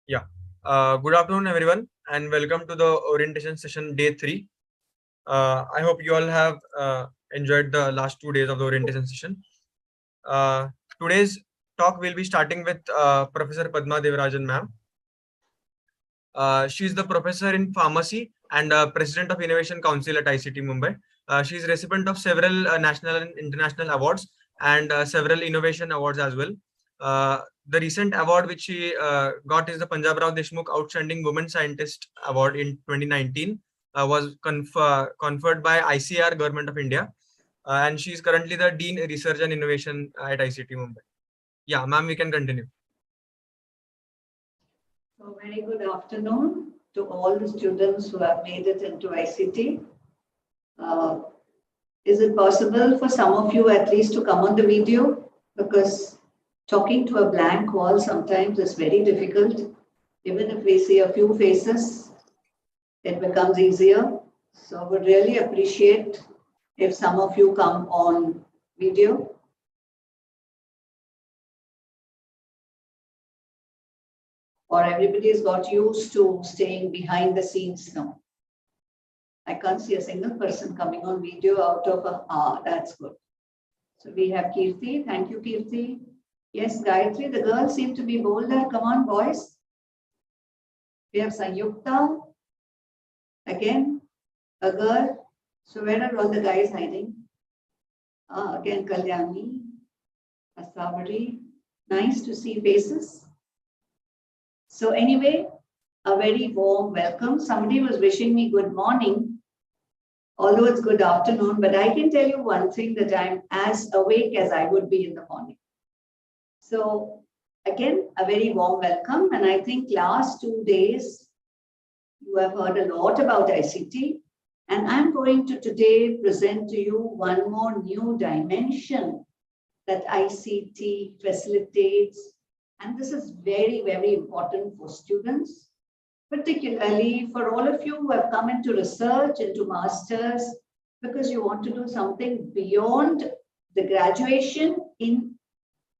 Yeah. Good afternoon, everyone, and welcome to the orientation session day 3. I hope you all have enjoyed the last 2 days of the orientation session. Today's talk will be starting with Professor Padma Devarajan ma'am. She is the professor in pharmacy and president of Innovation Council at ICT Mumbai. She is recipient of several national and international awards and several innovation awards as well. The recent award which she got is the Punjab Rao Deshmukh Outstanding Women Scientist Award in 2019, was conferred by ICR Government of India, and she is currently the Dean Research and Innovation at ICT Mumbai. Yeah, ma'am, we can continue. So very good afternoon to all the students who have made it into ICT. Is it possible for some of you at least to come on the video? Because talking to a blank wall sometimes is very difficult. Even if we see a few faces, it becomes easier. So I would really appreciate if some of you come on video. Or everybody's got used to staying behind the scenes now. I can't see a single person coming on video out of that's good. So we have Kirti. Thank you, Kirti. Yes, Gayatri, the girls seem to be bolder. Come on, boys. We have Sanyukta. Again, a girl. So where are all the guys hiding? Again, Kalyani, Asavari. Nice to see faces. So anyway, a very warm welcome. Somebody was wishing me good morning, although it's good afternoon, but I can tell you one thing, that I'm as awake as I would be in the morning. So again, a very warm welcome. And I think last 2 days, you have heard a lot about ICT. And I'm going to today present to you one more new dimension that ICT facilitates. And this is very, very important for students, particularly for all of you who have come into research, into masters, because you want to do something beyond the graduation in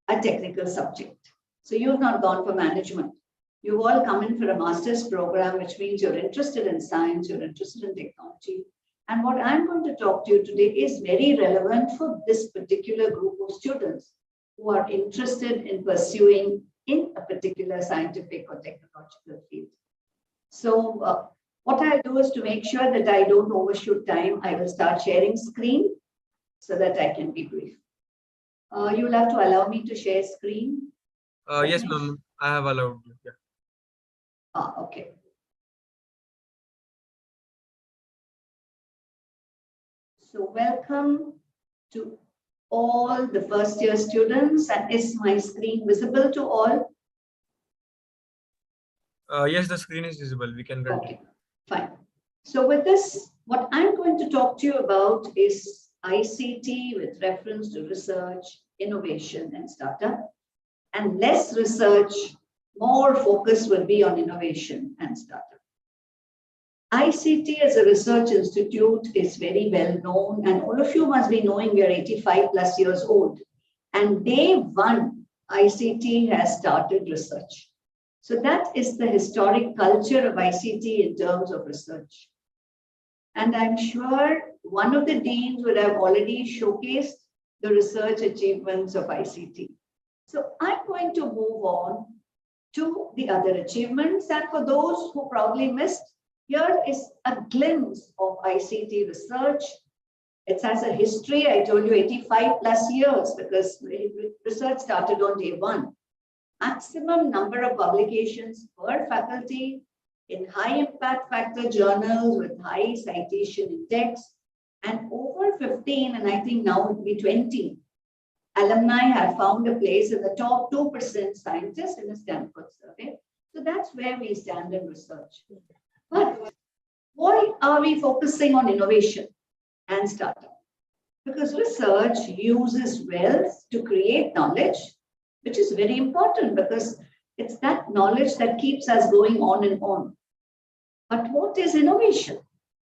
a technical subject. So you've not gone for management. You've all come in for a master's program, which means you're interested in science, you're interested in technology. And what I'm going to talk to you today is very relevant for this particular group of students who are interested in pursuing in a particular scientific or technological field. So what I'll do is, to make sure that I don't overshoot time, I will start sharing screen so that I can be brief. You'll have to allow me to share screen. Yes, ma'am, I have allowed you. Yeah. Okay. So welcome to all the first year students, and is my screen visible to all? Yes, the screen is visible. We can continue. Okay, fine. So with this, what I'm going to talk to you about is ICT with reference to research, innovation, and startup. And less research, more focus will be on innovation and startup. ICT as a research institute is very well known, and all of you must be knowing we are 85 plus years old. And day one, ICT has started research. So that is the historic culture of ICT in terms of research. And I'm sure one of the deans would have already showcased the research achievements of ICT. So I'm going to move on to the other achievements. And for those who probably missed, here is a glimpse of ICT research. It has a history. I told you 85 plus years, because research started on day one. Maximum number of publications per faculty in high impact factor journals with high citation index, and over 15, and I think now it will be 20, alumni have found a place in the top 2% scientists in a Stanford survey. So that's where we stand in research. But why are we focusing on innovation and startup? Because research uses wealth to create knowledge, which is very important, because it's that knowledge that keeps us going on and on. But what is innovation?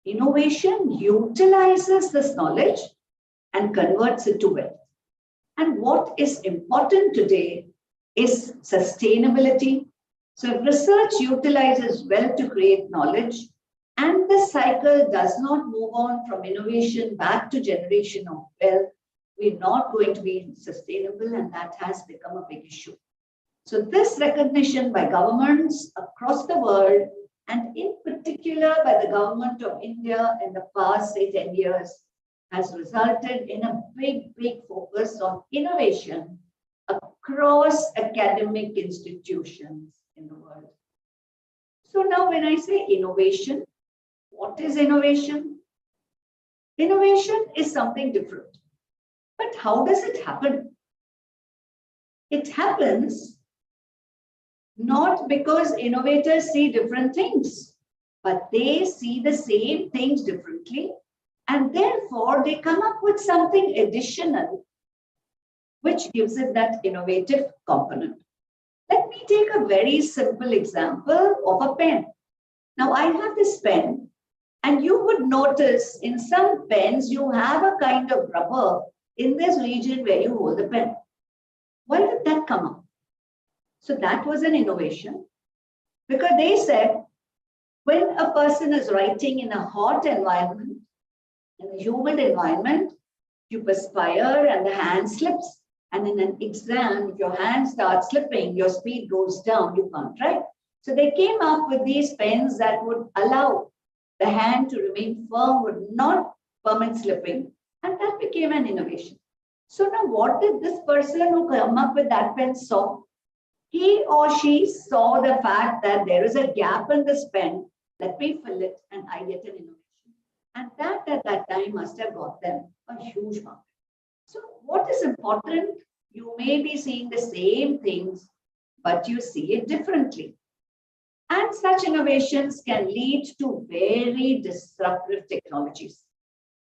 Innovation utilizes this knowledge and converts it to wealth. And what is important today is sustainability, So if research utilizes well to create knowledge, and the cycle does not move on from innovation back to generation of wealth, we're not going to be sustainable, and that has become a big issue. So this recognition by governments across the world, and in particular by the government of India in the past, say, 10 years, has resulted in a big focus on innovation across academic institutions in the world. So now when I say innovation, what is innovation? Innovation is something different. But how does it happen? It happens not because innovators see different things, but they see the same things differently, and therefore they come up with something additional which gives it that innovative component. Let me take a very simple example of a pen. Now I have this pen, and you would notice in some pens you have a kind of rubber in this region where you hold the pen. Why did that come up? So that was an innovation, because they said when a person is writing in a hot environment, in a humid environment, you perspire and the hand slips. And in an exam, if your hand starts slipping, your speed goes down, you can't write. So they came up with these pens that would allow the hand to remain firm, would not permit slipping. And that became an innovation. So now what did this person who came up with that pen saw? He or she saw the fact that there is a gap in this pen. Let me fill it and I get an innovation. And that at that time must have got them a huge market. So what is important? You may be seeing the same things, but you see it differently. And such innovations can lead to very disruptive technologies.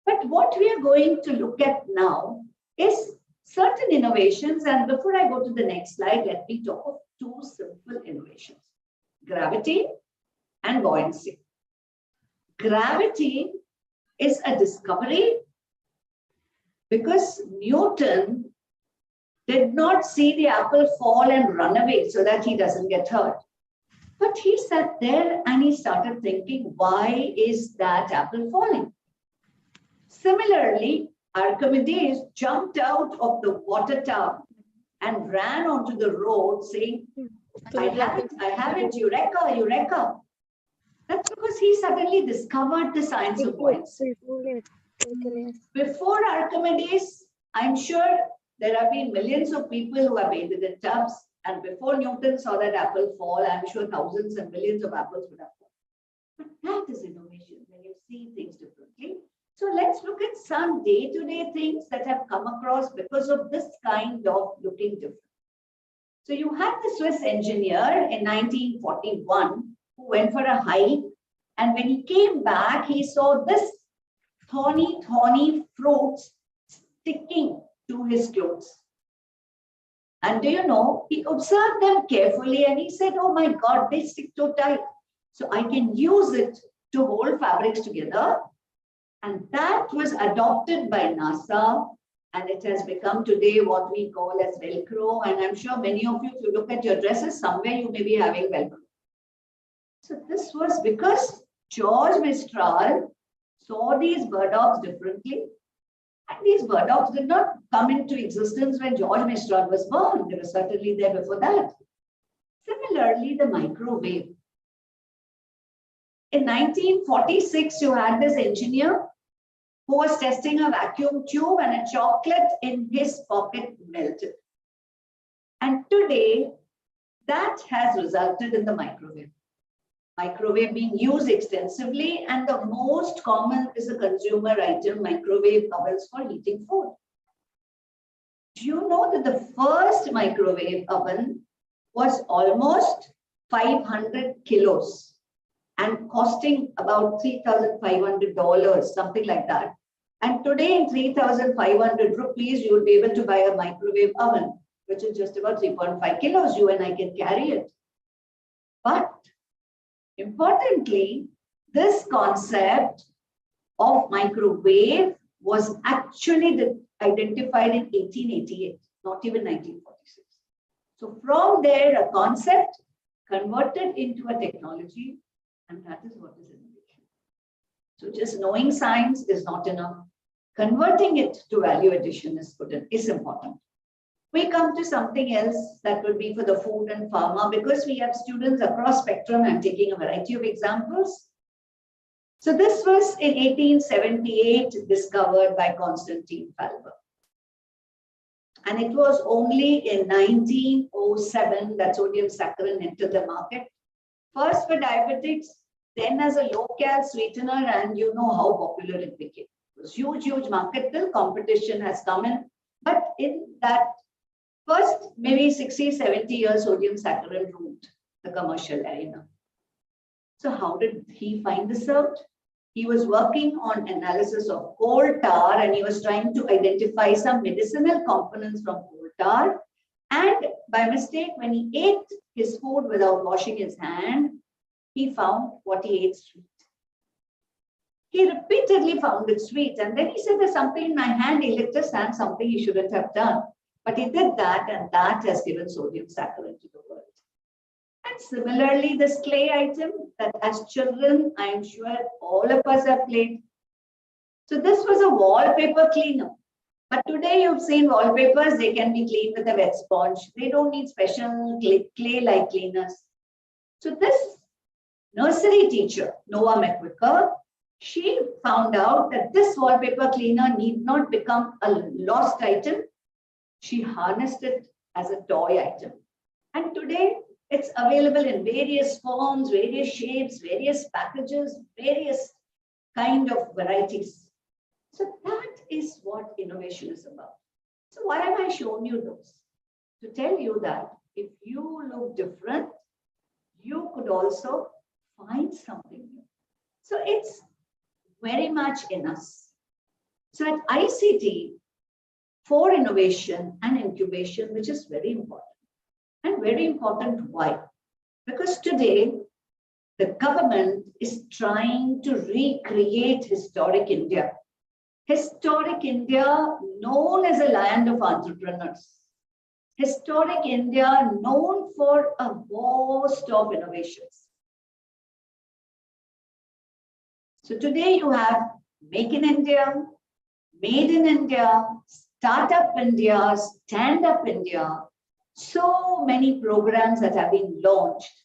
But what we are going to look at now is certain innovations. And before I go to the next slide, let me talk of two simple innovations: gravity and buoyancy. Gravity is a discovery because Newton did not see the apple fall and run away so that he doesn't get hurt. But he sat there and he started thinking, why is that apple falling? Similarly, Archimedes jumped out of the water tub and ran onto the road saying, I have it, eureka, eureka. That's because he suddenly discovered the science of buoyancy. Before Archimedes, I'm sure there have been millions of people who have bathed in tubs. And before Newton saw that apple fall, I'm sure thousands and millions of apples would have fallen. But that is innovation, when you see things differently. So let's look at some day-to-day things that have come across because of this kind of looking different. So you had the Swiss engineer in 1941 who went for a hike. And when he came back, he saw this thorny fruits sticking to his clothes. And do you know, he observed them carefully and he said, oh my God, they stick too tight. So I can use it to hold fabrics together. And that was adopted by NASA. And it has become today what we call as Velcro. And I'm sure many of you, if you look at your dresses, somewhere you may be having Velcro. So this was because George Mistral saw these burdocks differently. And these burdocks did not come into existence when George Mistral was born. They were certainly there before that. Similarly, the microwave. In 1946, you had this engineer who was testing a vacuum tube and a chocolate in his pocket melted. And today, that has resulted in the microwave. Microwave being used extensively, and the most common is a consumer item, microwave ovens for heating food. Do you know that the first microwave oven was almost 500 kilos and costing about $3,500, something like that. And today in 3,500 rupees, you will be able to buy a microwave oven, which is just about 3.5 kilos. You and I can carry it. But importantly, this concept of microwave was actually identified in 1888, not even 1946. So from there, a concept converted into a technology, and that is what is innovation. So just knowing science is not enough. Converting it to value addition is important. We come to something else that would be for the food and pharma, because we have students across spectrum. I'm taking a variety of examples. So this was in 1878 discovered by Constantine Falber. And it was only in 1907 that sodium saccharin entered the market. First for diabetics, then as a low-cal sweetener, and you know how popular it became. It was huge, huge market till competition has come in. But in that first maybe 60, 70 years, sodium saccharin ruled the commercial arena. So how did he find this out? He was working on analysis of coal tar, and he was trying to identify some medicinal components from coal tar. And by mistake, when he ate his food without washing his hand, he found what he ate sweet. He repeatedly found it sweet. And then he said, there's something in my hand. He licked his hand, something he shouldn't have done. But he did that, and that has given sodium saccharin to the world. And similarly, this clay item that as children, I am sure all of us have played. So this was a wallpaper cleaner. But today you've seen wallpapers, they can be cleaned with a wet sponge. They don't need special clay-like cleaners. So this nursery teacher, Noah McVicker, she found out that this wallpaper cleaner need not become a lost item. She harnessed it as a toy item. And today, it's available in various forms, various shapes, various packages, various kind of varieties. So that is what innovation is about. So why have I shown you those? To tell you that if you look different, you could also find something new. So it's very much in us. So at ICT, for innovation and incubation, which is very important. And very important, why? Because today, the government is trying to recreate historic India. Historic India, known as a land of entrepreneurs. Historic India, known for a host of innovations. So today you have Make in India, Made in India, Startup India, Stand Up India. So many programs that have been launched,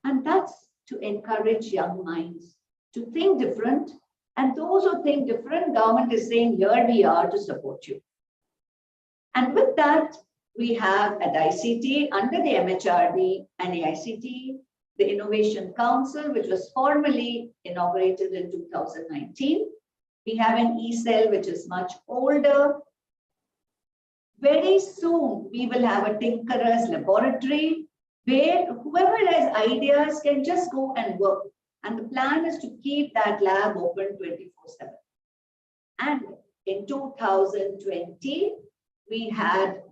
and that's to encourage young minds to think different. And those who think different, government is saying, here we are to support you. And with that, we have at ICT, under the MHRD and AICT, the Innovation Council, which was formally inaugurated in 2019. We have an e-cell, which is much older. Very soon, we will have a Tinkerer's Laboratory where whoever has ideas can just go and work. And the plan is to keep that lab open 24/7. And in 2020, we had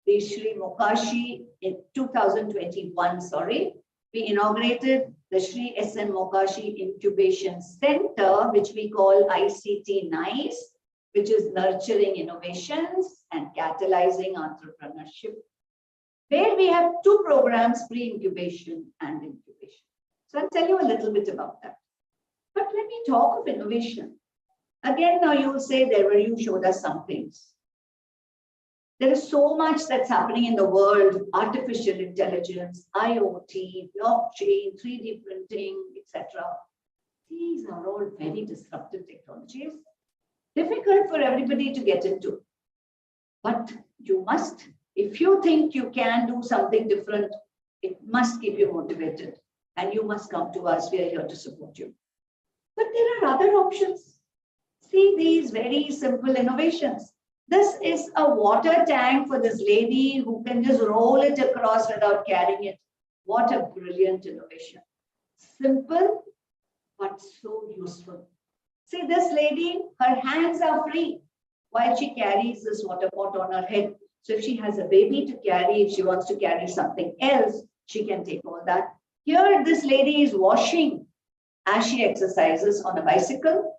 the Shri Mokashi, in 2021, sorry, we inaugurated the Shri S.N. Mokashi Incubation Center, which we call ICT NICE, which is nurturing innovations and catalyzing entrepreneurship, where we have two programs, pre-incubation and incubation. So I'll tell you a little bit about that. But when we talk of innovation, again, now you will say, Devar, you showed us some things. There is so much that's happening in the world, artificial intelligence, IoT, blockchain, 3D printing, etc. These are all very disruptive technologies. Difficult for everybody to get into. But you must, if you think you can do something different, it must keep you motivated. And you must come to us. We are here to support you. But there are other options. See these very simple innovations. This is a water tank for this lady who can just roll it across without carrying it. What a brilliant innovation. Simple, but so useful. See, this lady, her hands are free while she carries this water pot on her head. So if she has a baby to carry, if she wants to carry something else, she can take all that. Here, this lady is washing as she exercises on a bicycle.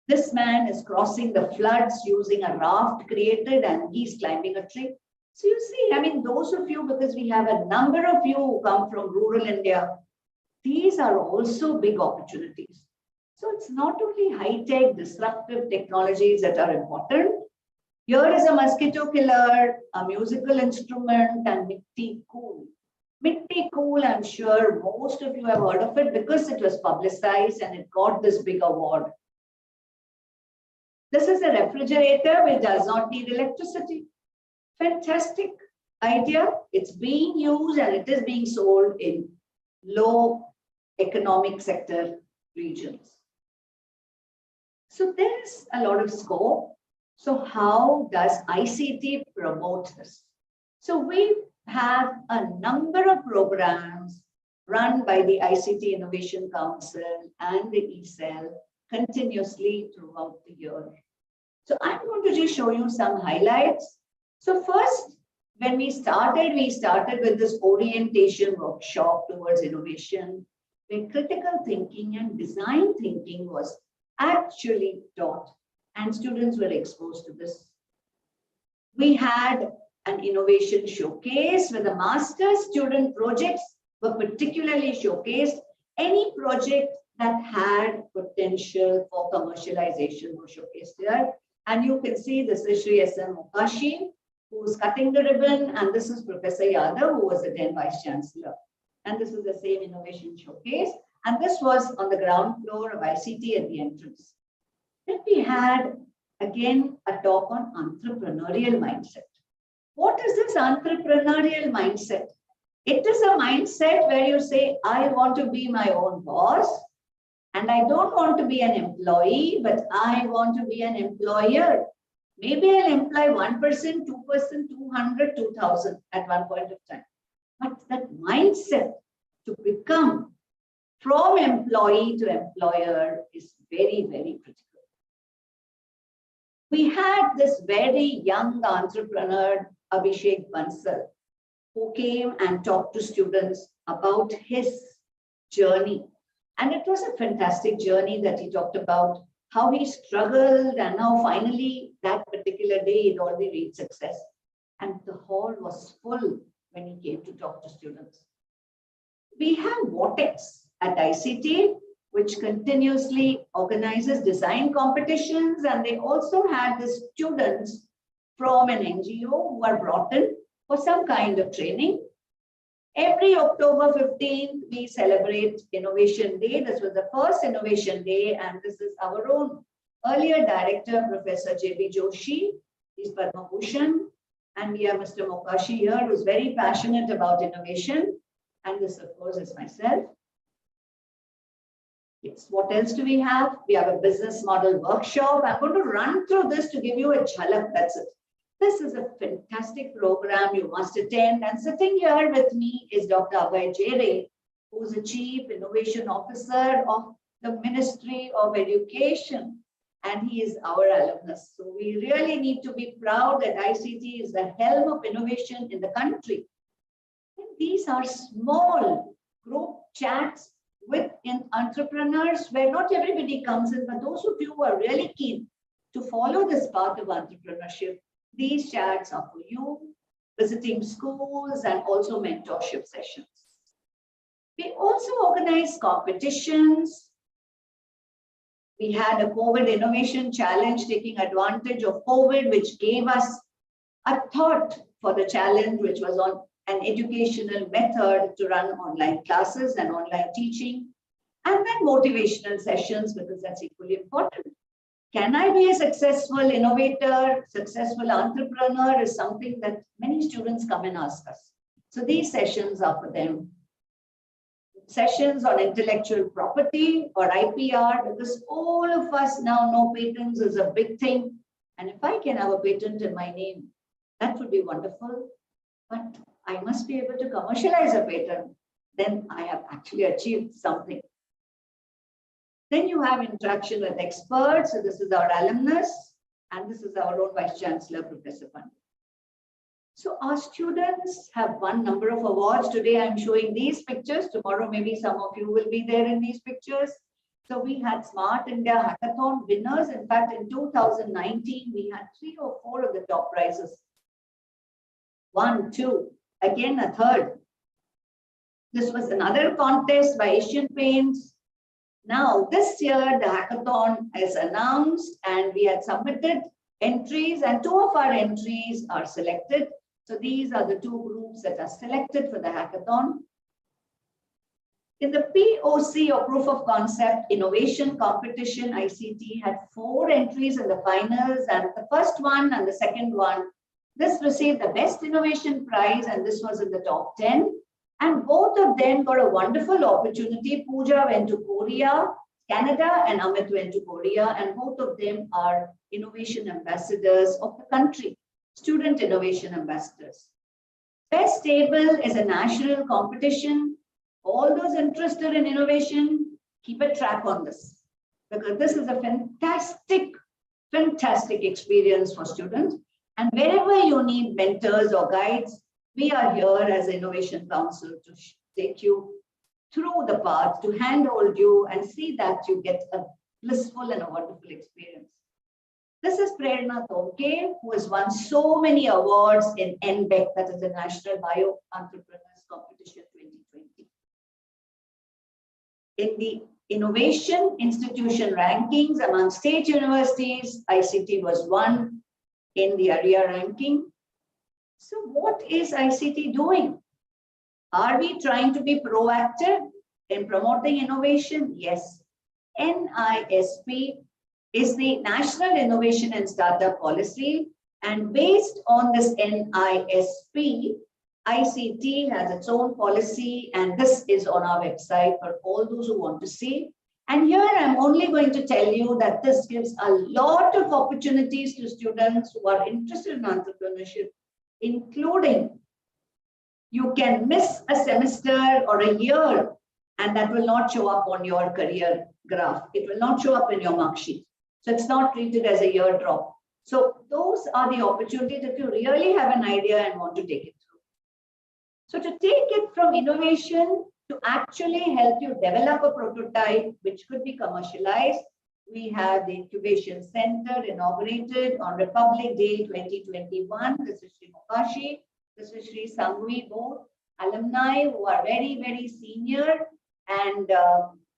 This man is crossing the floods using a raft created, and he's climbing a tree. So you see, I mean, those of you, because we have a number of you who come from rural India, these are also big opportunities. So it's not only high-tech, disruptive technologies that are important. Here is a mosquito killer, a musical instrument, and Mitti Cool. Mitti Cool, I'm sure most of you have heard of it because it was publicized and it got this big award. This is a refrigerator which does not need electricity. Fantastic idea. It's being used and it is being sold in low economic sector regions. So there is a lot of scope. So how does ICT promote this? So we have a number of programs run by the ICT Innovation Council and the ECEL continuously throughout the year. So I'm going to just show you some highlights. So first, when we started with this orientation workshop towards innovation, where critical thinking and design thinking was actually taught and students were exposed to this. We had an innovation showcase where the master's student projects were particularly showcased. Any project that had potential for commercialization was showcased here. And you can see this is Shri S.M. Mokashi, who's cutting the ribbon, and this is Professor Yadav, who was the then Vice Chancellor. And this is the same innovation showcase. And this was on the ground floor of ICT at the entrance. Then we had, again, a talk on entrepreneurial mindset. What is this entrepreneurial mindset? It is a mindset where you say, I want to be my own boss, and I don't want to be an employee, but I want to be an employer. Maybe I'll employ 1%, 2%, 200, 2000 at one point of time. But that mindset to become from employee to employer is very, very critical. We had this very young entrepreneur, Abhishek Bansal, who came and talked to students about his journey. And it was a fantastic journey that he talked about, how he struggled and how finally that particular day he'd already reached success. And the hall was full when he came to talk to students. We have Vortex at ICT, which continuously organizes design competitions, and they also had the students from an NGO who are brought in for some kind of training. Every October 15th, we celebrate Innovation Day. This was the first Innovation Day, and this is our own earlier director, Professor J.B. Joshi. He's Padma Bhushan, and we have Mr. Mokashi here, who's very passionate about innovation. And this, of course, is myself. Yes, what else do we have? We have a business model workshop. I'm going to run through this to give you a jhalak, that's it. This is a fantastic program you must attend. And sitting here with me is Dr. Abhay Jere, who's the Chief Innovation Officer of the Ministry of Education. And he is our alumnus. So we really need to be proud that ICT is the helm of innovation in the country. And these are small group chats with entrepreneurs where not everybody comes in, but those of you who are really keen to follow this path of entrepreneurship, these chats are for you, visiting schools and also mentorship sessions. We also organize competitions. We had a COVID Innovation Challenge taking advantage of COVID, which gave us a thought for the challenge, which was on an educational method to run online classes and online teaching, and then motivational sessions, because that's equally important. Can I be a successful innovator, successful entrepreneur is something that many students come and ask us. So these sessions are for them. Sessions on intellectual property or IPR, because all of us now know patents is a big thing. And if I can have a patent in my name, that would be wonderful. But I must be able to commercialize a patent. Then I have actually achieved something. Then you have interaction with experts. So this is our alumnus, and this is our own Vice Chancellor, Professor Pandit. So our students have won number of awards. Today I'm showing these pictures. Tomorrow maybe some of you will be there in these pictures. So we had Smart India Hackathon winners. In fact, in 2019, we had 3 or 4 of the top prizes. 1, 2, again a third. This was another contest by Asian Paints. Now, this year, the hackathon is announced and we had submitted entries, and 2 of our entries are selected. So these are the 2 groups that are selected for the hackathon. In the POC or proof of concept innovation competition, ICT had 4 entries in the finals, and the first one and the second one, this received the best innovation prize, and this was in the top 10. And both of them got a wonderful opportunity. Pooja went to Korea, Canada, and Amit went to Korea, and both of them are innovation ambassadors of the country, student innovation ambassadors. Best Table is a national competition. All those interested in innovation, keep a track on this, because this is a fantastic experience for students. And wherever you need mentors or guides, we are here as Innovation Council to take you through the path, to handhold you and see that you get a blissful and a wonderful experience. This is Prerna Tomke, who has won so many awards in NBEC, that is the National Bio Entrepreneurs Competition 2020. In the innovation institution rankings among state universities, ICT was 1 in the area ranking. So what is ICT doing? Are we trying to be proactive in promoting innovation? Yes. NISP is the National Innovation and Startup Policy, and based on this NISP, ICT has its own policy, and this is on our website for all those who want to see. And here I'm only going to tell you that this gives a lot of opportunities to students who are interested in entrepreneurship, including you can miss a semester or a year, and that will not show up on your career graph. It will not show up in your mark sheet. So it's not treated as a year drop. So those are the opportunities if you really have an idea and want to take it through. So to take it from innovation to actually help you develop a prototype which could be commercialized, we have the Incubation Center inaugurated on Republic Day 2021. This is Sri Mukashi, this is Sri Sangvi, both alumni who are very, very senior and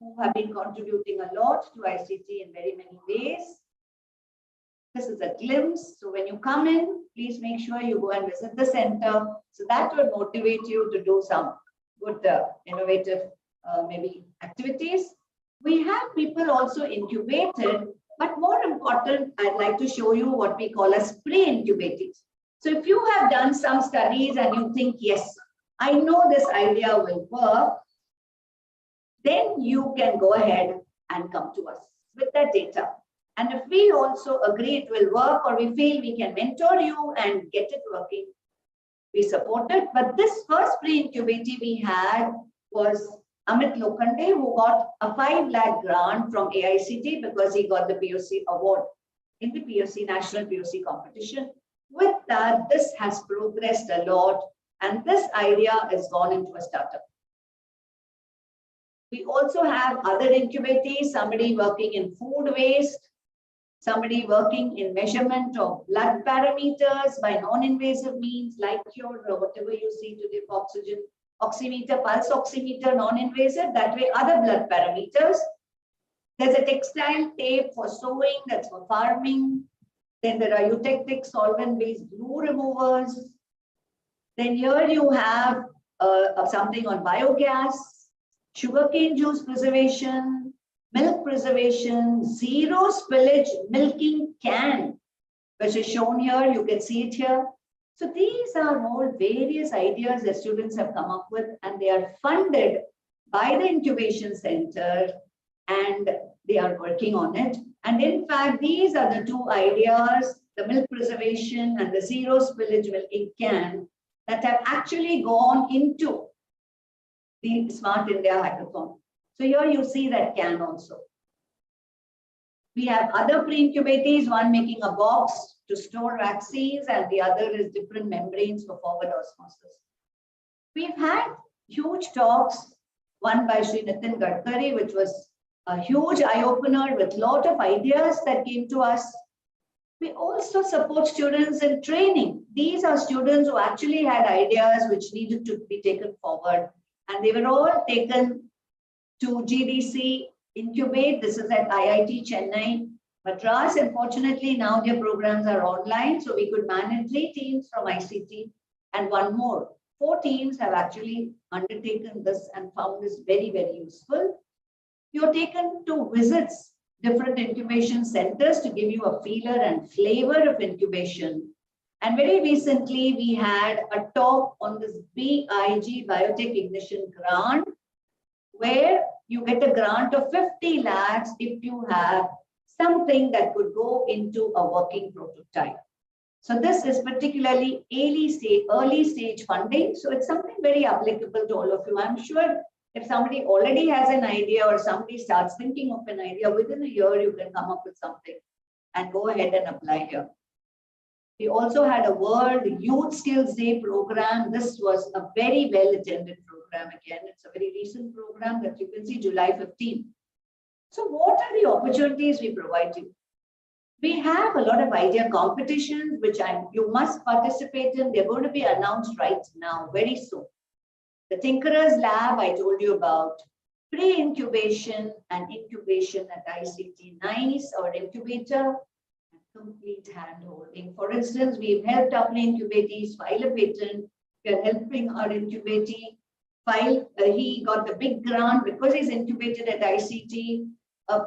who have been contributing a lot to ICT in very many ways. This is a glimpse. So when you come in, please make sure you go and visit the center. So that will motivate you to do some good innovative maybe activities. We have people also incubated, but more important, I'd like to show you what we call as pre-incubated. So if you have done some studies and you think, yes, I know this idea will work, then you can go ahead and come to us with that data. And if we also agree it will work, or we feel we can mentor you and get it working, we support it. But this first pre-incubator we had was Amit Lokande, who got a 5 lakh grant from AICT because he got the POC award in the POC National POC competition. With that, this has progressed a lot, and this idea has gone into a startup. We also have other incubators, somebody working in food waste, somebody working in measurement of blood parameters by non-invasive means like your whatever you see today, oxygen, oximeter, pulse oximeter, non-invasive, that way other blood parameters. There's a textile tape for sewing, that's for farming. Then there are eutectic solvent-based glue removers. Then here you have something on biogas, sugarcane juice preservation, milk preservation, zero spillage milking can, which is shown here. You can see it here. So these are all various ideas that students have come up with, and they are funded by the Incubation Center, and they are working on it. And in fact, these are the 2 ideas, the milk preservation and the zero spillage milking can, that have actually gone into the Smart India Hackathon. So here you see that can also. We have other pre-incubators, one making a box to store vaccines, and the other is different membranes for forward osmosis. We've had huge talks, one by Sri Nitin Gadkari, which was a huge eye-opener with a lot of ideas that came to us. We also support students in training. These are students who actually had ideas which needed to be taken forward, and they were all taken to GDC Incubate. This is at IIT Chennai, Madras. Unfortunately, now their programs are online, so we could manage 3 teams from ICT and one more. 4 teams have actually undertaken this and found this very, very useful. You're taken to visits different incubation centers to give you a feeler and flavor of incubation. And very recently, we had a talk on this BIG Biotech Ignition Grant, where you get a grant of 50 lakhs if you have something that could go into a working prototype. So this is particularly early stage funding. So it's something very applicable to all of you. I'm sure if somebody already has an idea or somebody starts thinking of an idea, within a year, you can come up with something and go ahead and apply here. We also had a World Youth Skills Day program. This was a very well attended program. Again, it's a very recent program that you can see July 15. So what are the opportunities we provide you? We have a lot of idea competitions, which you must participate in. They're going to be announced right now, very soon. The Tinkerers Lab I told you about, pre-incubation and incubation at ICT, NICE or Incubator, and complete hand-holding. For instance, we've helped our incubatees file a patent. We are helping our incubatee file. He got the big grant because he's incubated at ICT.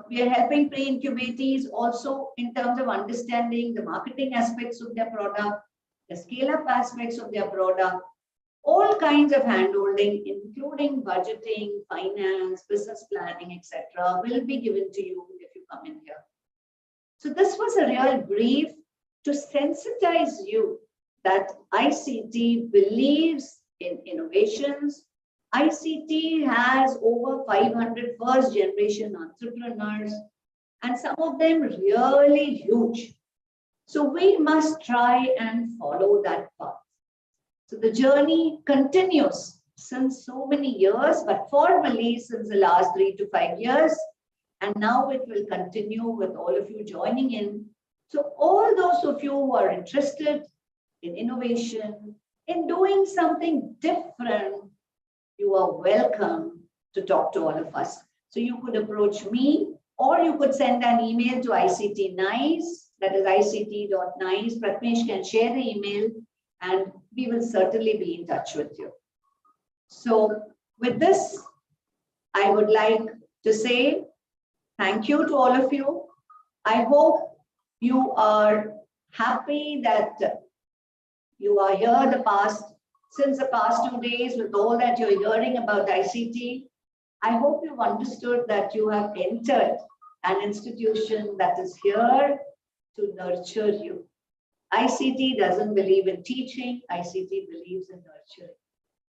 We are helping pre-incubatees also in terms of understanding the marketing aspects of their product, the scale-up aspects of their product, all kinds of handholding, including budgeting, finance, business planning, etc., will be given to you if you come in here. So this was a real brief to sensitize you that ICT believes in innovations. ICT has over 500 first generation entrepreneurs, and some of them really huge. So we must try and follow that path. So the journey continues since so many years, but formally since the last 3 to 5 years. And now it will continue with all of you joining in. So all those of you who are interested in innovation, in doing something different, you are welcome to talk to all of us. So you could approach me, or you could send an email to ICT NICE, that is ict.nice. Pratmesh can share the email, and we will certainly be in touch with you. So with this, I would like to say thank you to all of you. I hope you are happy that you are here since the past 2 days with all that you're hearing about ICT. I hope you've understood that you have entered an institution that is here to nurture you. ICT doesn't believe in teaching, ICT believes in nurturing.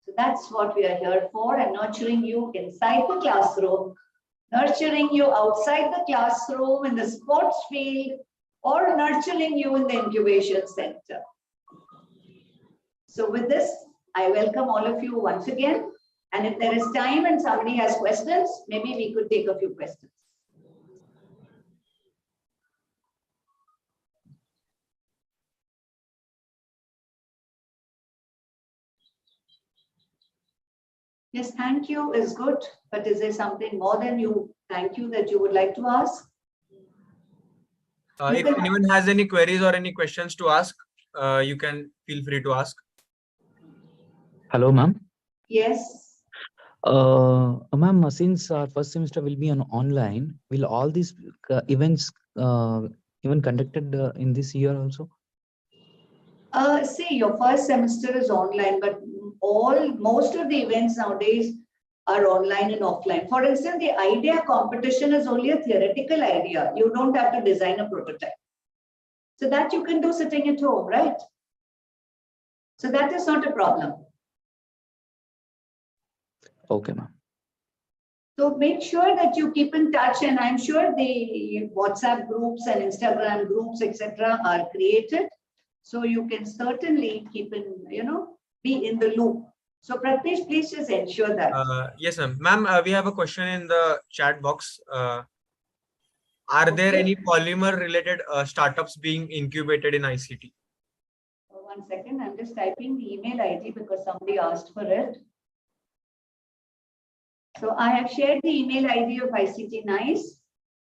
So that's what we are here for, and nurturing you inside the classroom, nurturing you outside the classroom in the sports field, or nurturing you in the incubation center. So with this, I welcome all of you once again. And if there is time and somebody has questions, maybe we could take a few questions. Yes, thank you is good, but is there something more than thank you that you would like to ask? If anyone has any queries or any questions to ask, you can feel free to ask. Hello, ma'am. Yes. Ma'am, since our first semester will be on online, will all these events even conducted in this year also? See, your first semester is online, but most of the events nowadays are online and offline. For instance, the idea competition is only a theoretical idea. You don't have to design a prototype. So that you can do sitting at home, right? So that is not a problem. Okay, ma'am. So make sure that you keep in touch, and I'm sure the WhatsApp groups and Instagram groups, etc., are created. So you can certainly keep in, be in the loop. So Pratmesh, please just ensure that. Yes, ma'am. Ma'am, we have a question in the chat box. Are there Okay. any polymer related startups being incubated in ICT? One second, I'm just typing the email ID because somebody asked for it. So I have shared the email ID of ICT NICE,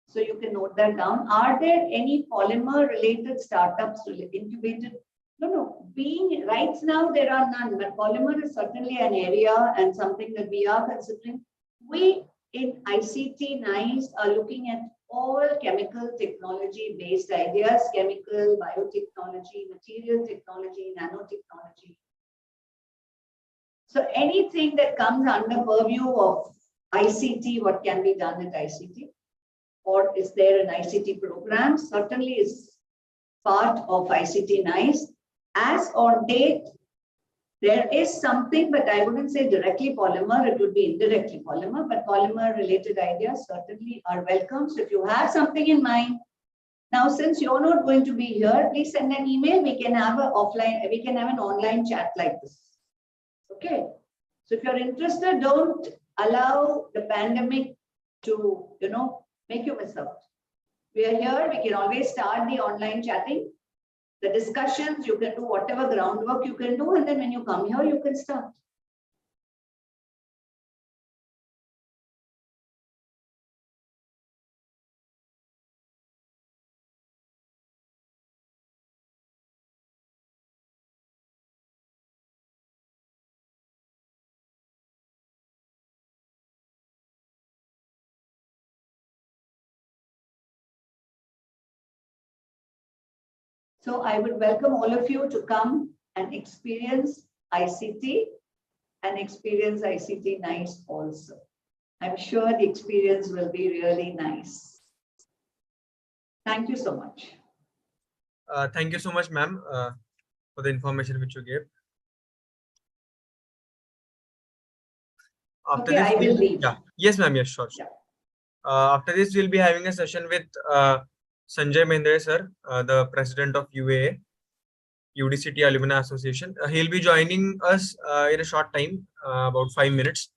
so you can note that down. Are there any polymer related startups incubated? No. Being right now, there are none, but polymer is certainly an area and something that we are considering. We in ICT NICE are looking at all chemical technology based ideas, chemical, biotechnology, material technology, nanotechnology. So anything that comes under purview of ICT, what can be done at ICT? Or is there an ICT program? Certainly is part of ICT NICE. As on date, there is something, but I wouldn't say directly polymer, it would be indirectly polymer, but polymer related ideas certainly are welcome. So if you have something in mind, now since you're not going to be here, please send an email. We can have an online chat like this. Okay. So if you're interested, don't allow the pandemic to, make you miss out. We are here. We can always start the online chatting, the discussions. You can do whatever groundwork you can do. And then when you come here, you can start. So I would welcome all of you to come and experience ICT and experience ICT NICE also. I'm sure the experience will be really nice. Thank you so much. Thank you so much, ma'am, for the information which you gave. After Okay, this, I will leave. Yeah. Yes, ma'am. Yes, sure. Yeah. After this, we'll be having a session with Sanjay Mendre, sir, the president of UAA, UDCT Alumni Association. He'll be joining us in a short time, about 5 minutes.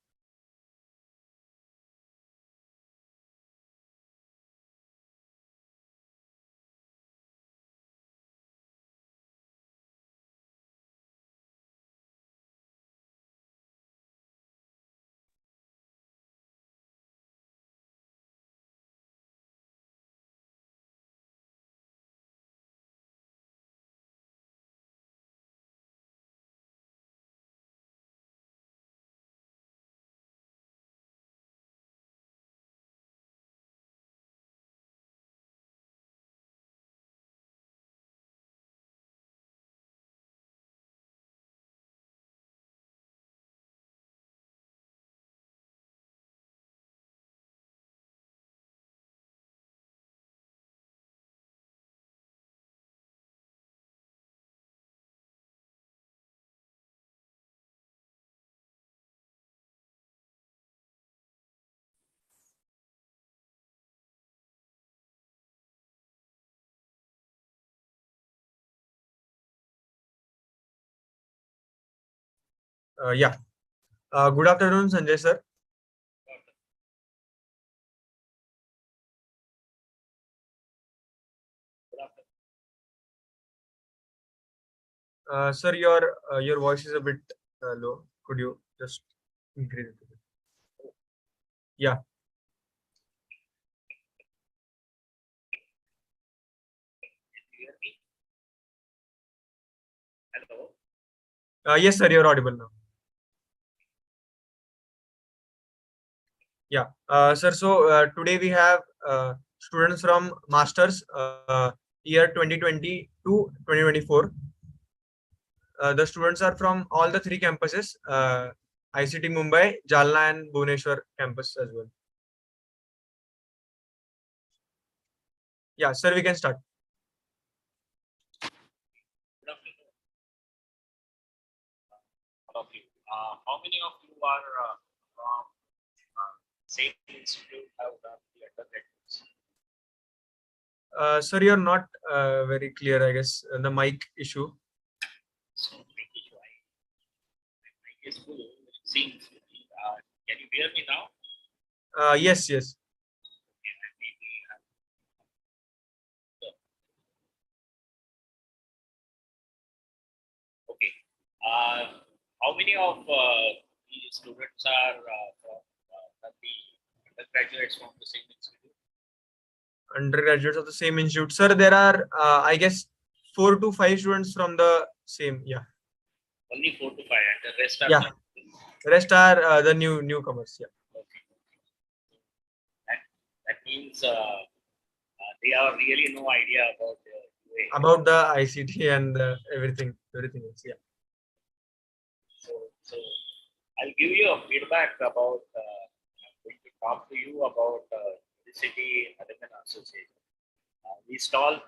Yeah. Good afternoon, Sanjay, sir. Sir, your voice is a bit low. Could you just increase it a bit? Yeah. Hello. Yes, sir, you're audible now. Yeah, sir. So today we have students from masters year 2020 to 2024. The students are from all the 3 campuses, ICT Mumbai, Jalna and Bhubaneswar campus as well. Yeah, sir, we can start. Good afternoon, all of you. How many of you are from same institute have done the undergraduate? Sir, you're not very clear, I guess. The mic issue. So, mic issue. My mic is full. It seems. Can you hear me now? Yes, yes. Okay, maybe How many of the students are from the undergraduates from the same institute? Undergraduates of the same institute. Sir, there are, I guess, 4 to 5 students from the same. Yeah. Only 4 to 5, and the rest are. Yeah. Rest are the newcomers. Yeah. Okay. That means they have really no idea about the UA. About the ICT and everything else. Yeah. So I'll give you a feedback about. I'm going to talk to you about the city Alumni Association. We still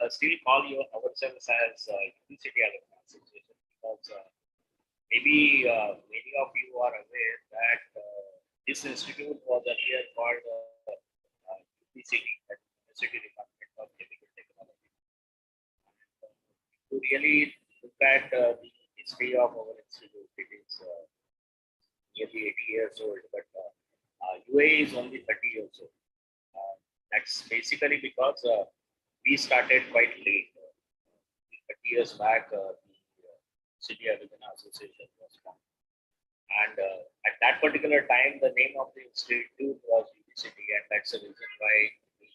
call you ourselves as City Alumni Association because maybe many of you are aware that this institute was earlier called UCT, University Department of Chemical Technology. To really look at the history of our institute, it is nearly 80 years old, but UA is only 30 years old. That's basically because we started quite late. 30 years back, the City Alumni Association was formed. And at that particular time, the name of the institute was City, and that's the reason why the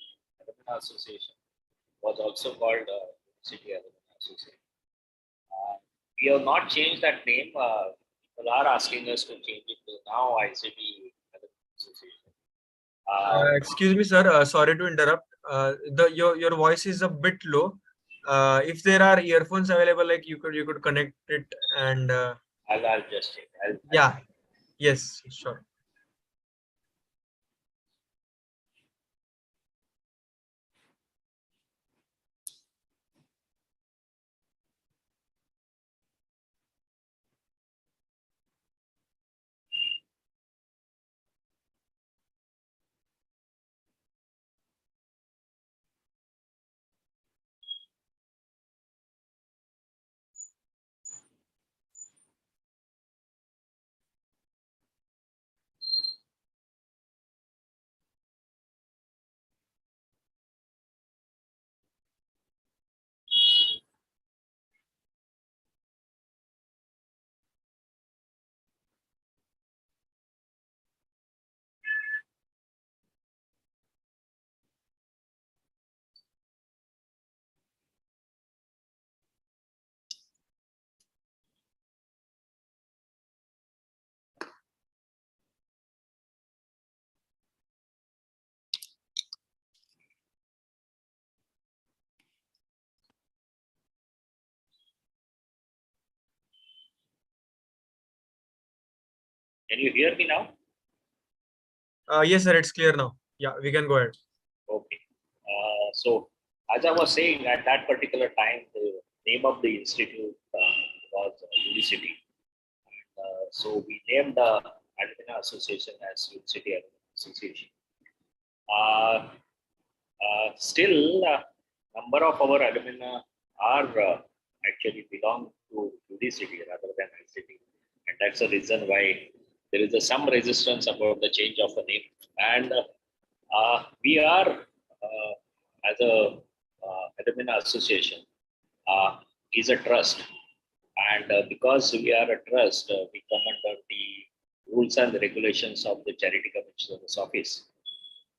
Alumni Association was also called City Alumni Association. We have not changed that name. People are asking us to change it to now ICT Alumni Association. Excuse me, sir. Sorry to interrupt. Your voice is a bit low. If there are earphones available, like you could connect it and. I'll just check. Yeah. Yes. Sure. Can you hear me now? Yes, sir. It's clear now. Yeah, we can go ahead. Okay. So, as I was saying, at that particular time, the name of the institute was Unicity. So, we named the Alumni Association as Unicity Alumni Association. Still, number of our alumni are actually belong to Unicity rather than ICT. And that's the reason why there is some resistance about the change of the name. And we are, as a alumni association, is a trust. And because we are a trust, we come under the rules and the regulations of the Charity Commissioner's Office.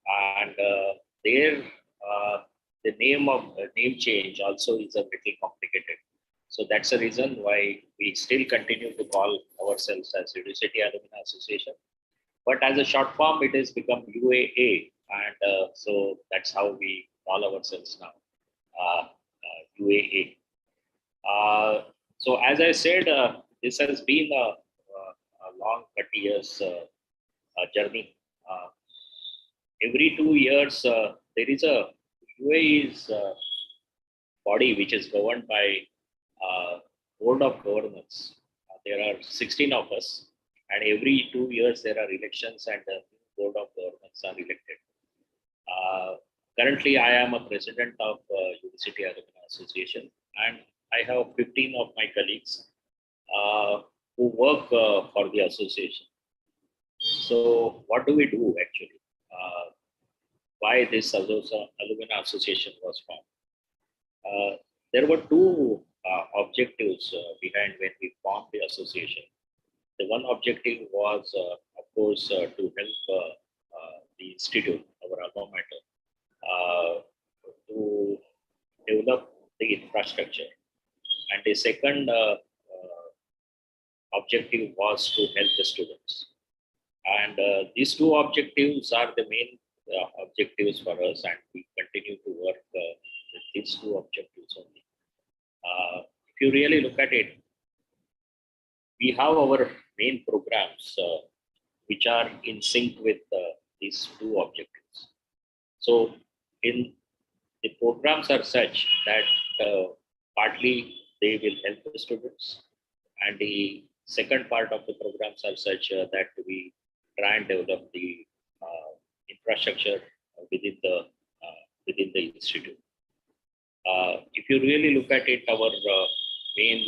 And there, the name change also is a little complicated. So that's the reason why we still continue to call ourselves as University Alumni Association. But as a short form, it has become UAA. And so that's how we call ourselves now, UAA. So as I said, this has been a long 30 years journey. Every 2 years, there is a UAE's body which is governed by Board of Governors. There are 16 of us, and every 2 years there are elections, and the Board of Governors are elected. Currently, I am a president of University Alumni Association, and I have 15 of my colleagues who work for the association. So, what do we do actually? Why this Alumni Association was formed? There were two objectives behind when we formed the association. The one objective was, of course, to help the institute, our alma mater, to develop the infrastructure. And the second objective was to help the students. And these two objectives are the main objectives for us, and we continue to work with these two objectives only. If you really look at it, we have our main programs which are in sync with these two objectives. So in the programs are such that partly they will help the students, and the second part of the programs are such that we try and develop the infrastructure within the institute. If you really look at it, our main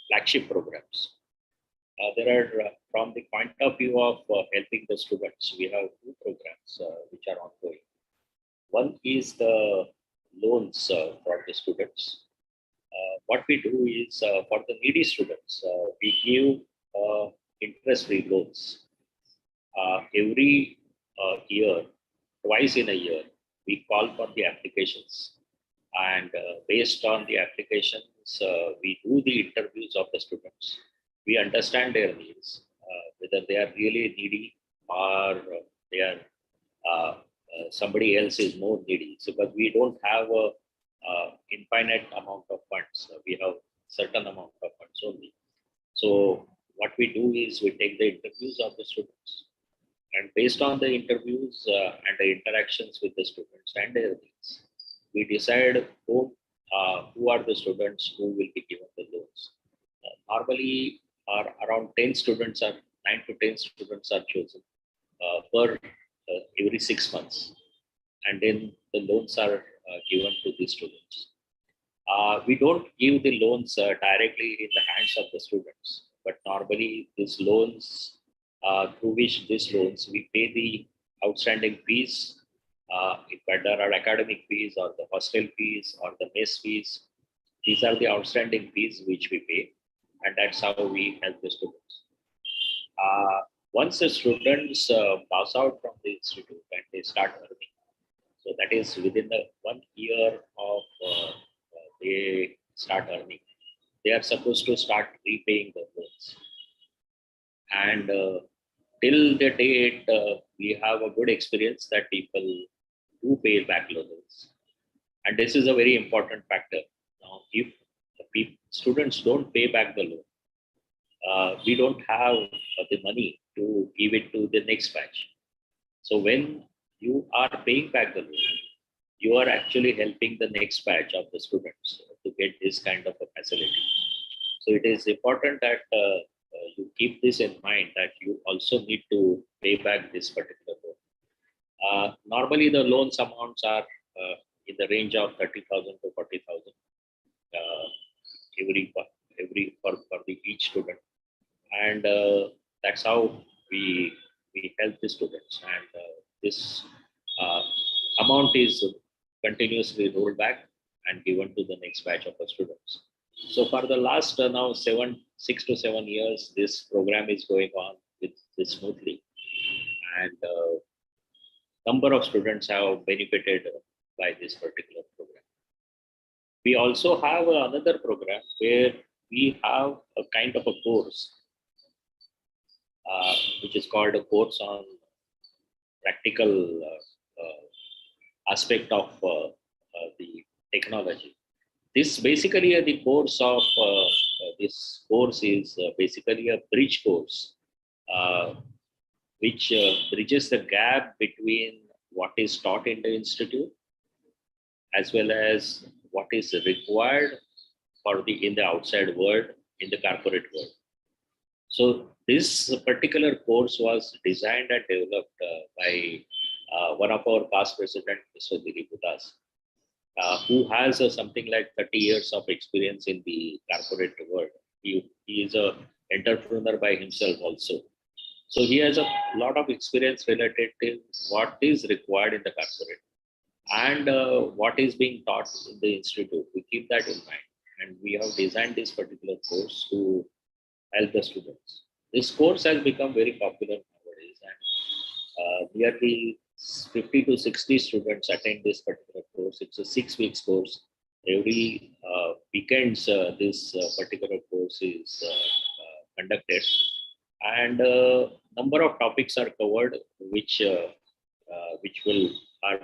flagship programs, there are, from the point of view of helping the students, we have two programs which are ongoing. One is the loans for the students. What we do is, for the needy students, we give interest-free loans. Every year, twice in a year, we call for the applications. And based on the applications, we do the interviews of the students. We understand their needs, whether they are really needy or they are somebody else is more needy. So, but we don't have a infinite amount of funds. We have certain amount of funds only. So what we do is we take the interviews of the students, and based on the interviews and the interactions with the students and their needs, we decide who are the students who will be given the loans. Normally, around 10 students are 9 to 10 students are chosen per every 6 months, and then the loans are given to the students. We don't give the loans directly in the hands of the students, but normally these loans, through which these loans, we pay the outstanding fees, if there are academic fees or the hostel fees or the mess fees. These are the outstanding fees which we pay, and that's how we help the students. Once the students pass out from the institute and they start earning, so that is within the 1 year of they start earning, they are supposed to start repaying the loans. And till the date, we have a good experience that people do pay back loans. And this is a very important factor. Now, if the students don't pay back the loan, we don't have the money to give it to the next batch. So when you are paying back the loan, you are actually helping the next batch of the students to get this kind of a facility. So it is important that you keep this in mind, that you also need to pay back this particular loan. Normally, the loans amounts are in the range of 30,000 to 40,000 for each student, and that's how we help the students. And this amount is continuously rolled back and given to the next batch of the students. So for the last now 6 to 7 years, this program is going on with this smoothly, and number of students have benefited by this particular program. We also have another program where we have a kind of a course, which is called a course on practical aspect of the technology. This basically the course of this course is basically a bridge course, which bridges the gap between what is taught in the institute as well as what is required for in the outside world, in the corporate world. So this particular course was designed and developed by one of our past president, Mr. Dilip Udas, who has something like 30 years of experience in the corporate world. He is an entrepreneur by himself also. So he has a lot of experience related to what is required in the corporate and what is being taught in the institute. We keep that in mind. and we have designed this particular course to help the students. This course has become very popular nowadays, and nearly 50 to 60 students attend this particular course. It's a 6 weeks course. Every weekends, this particular course is conducted, and number of topics are covered, which are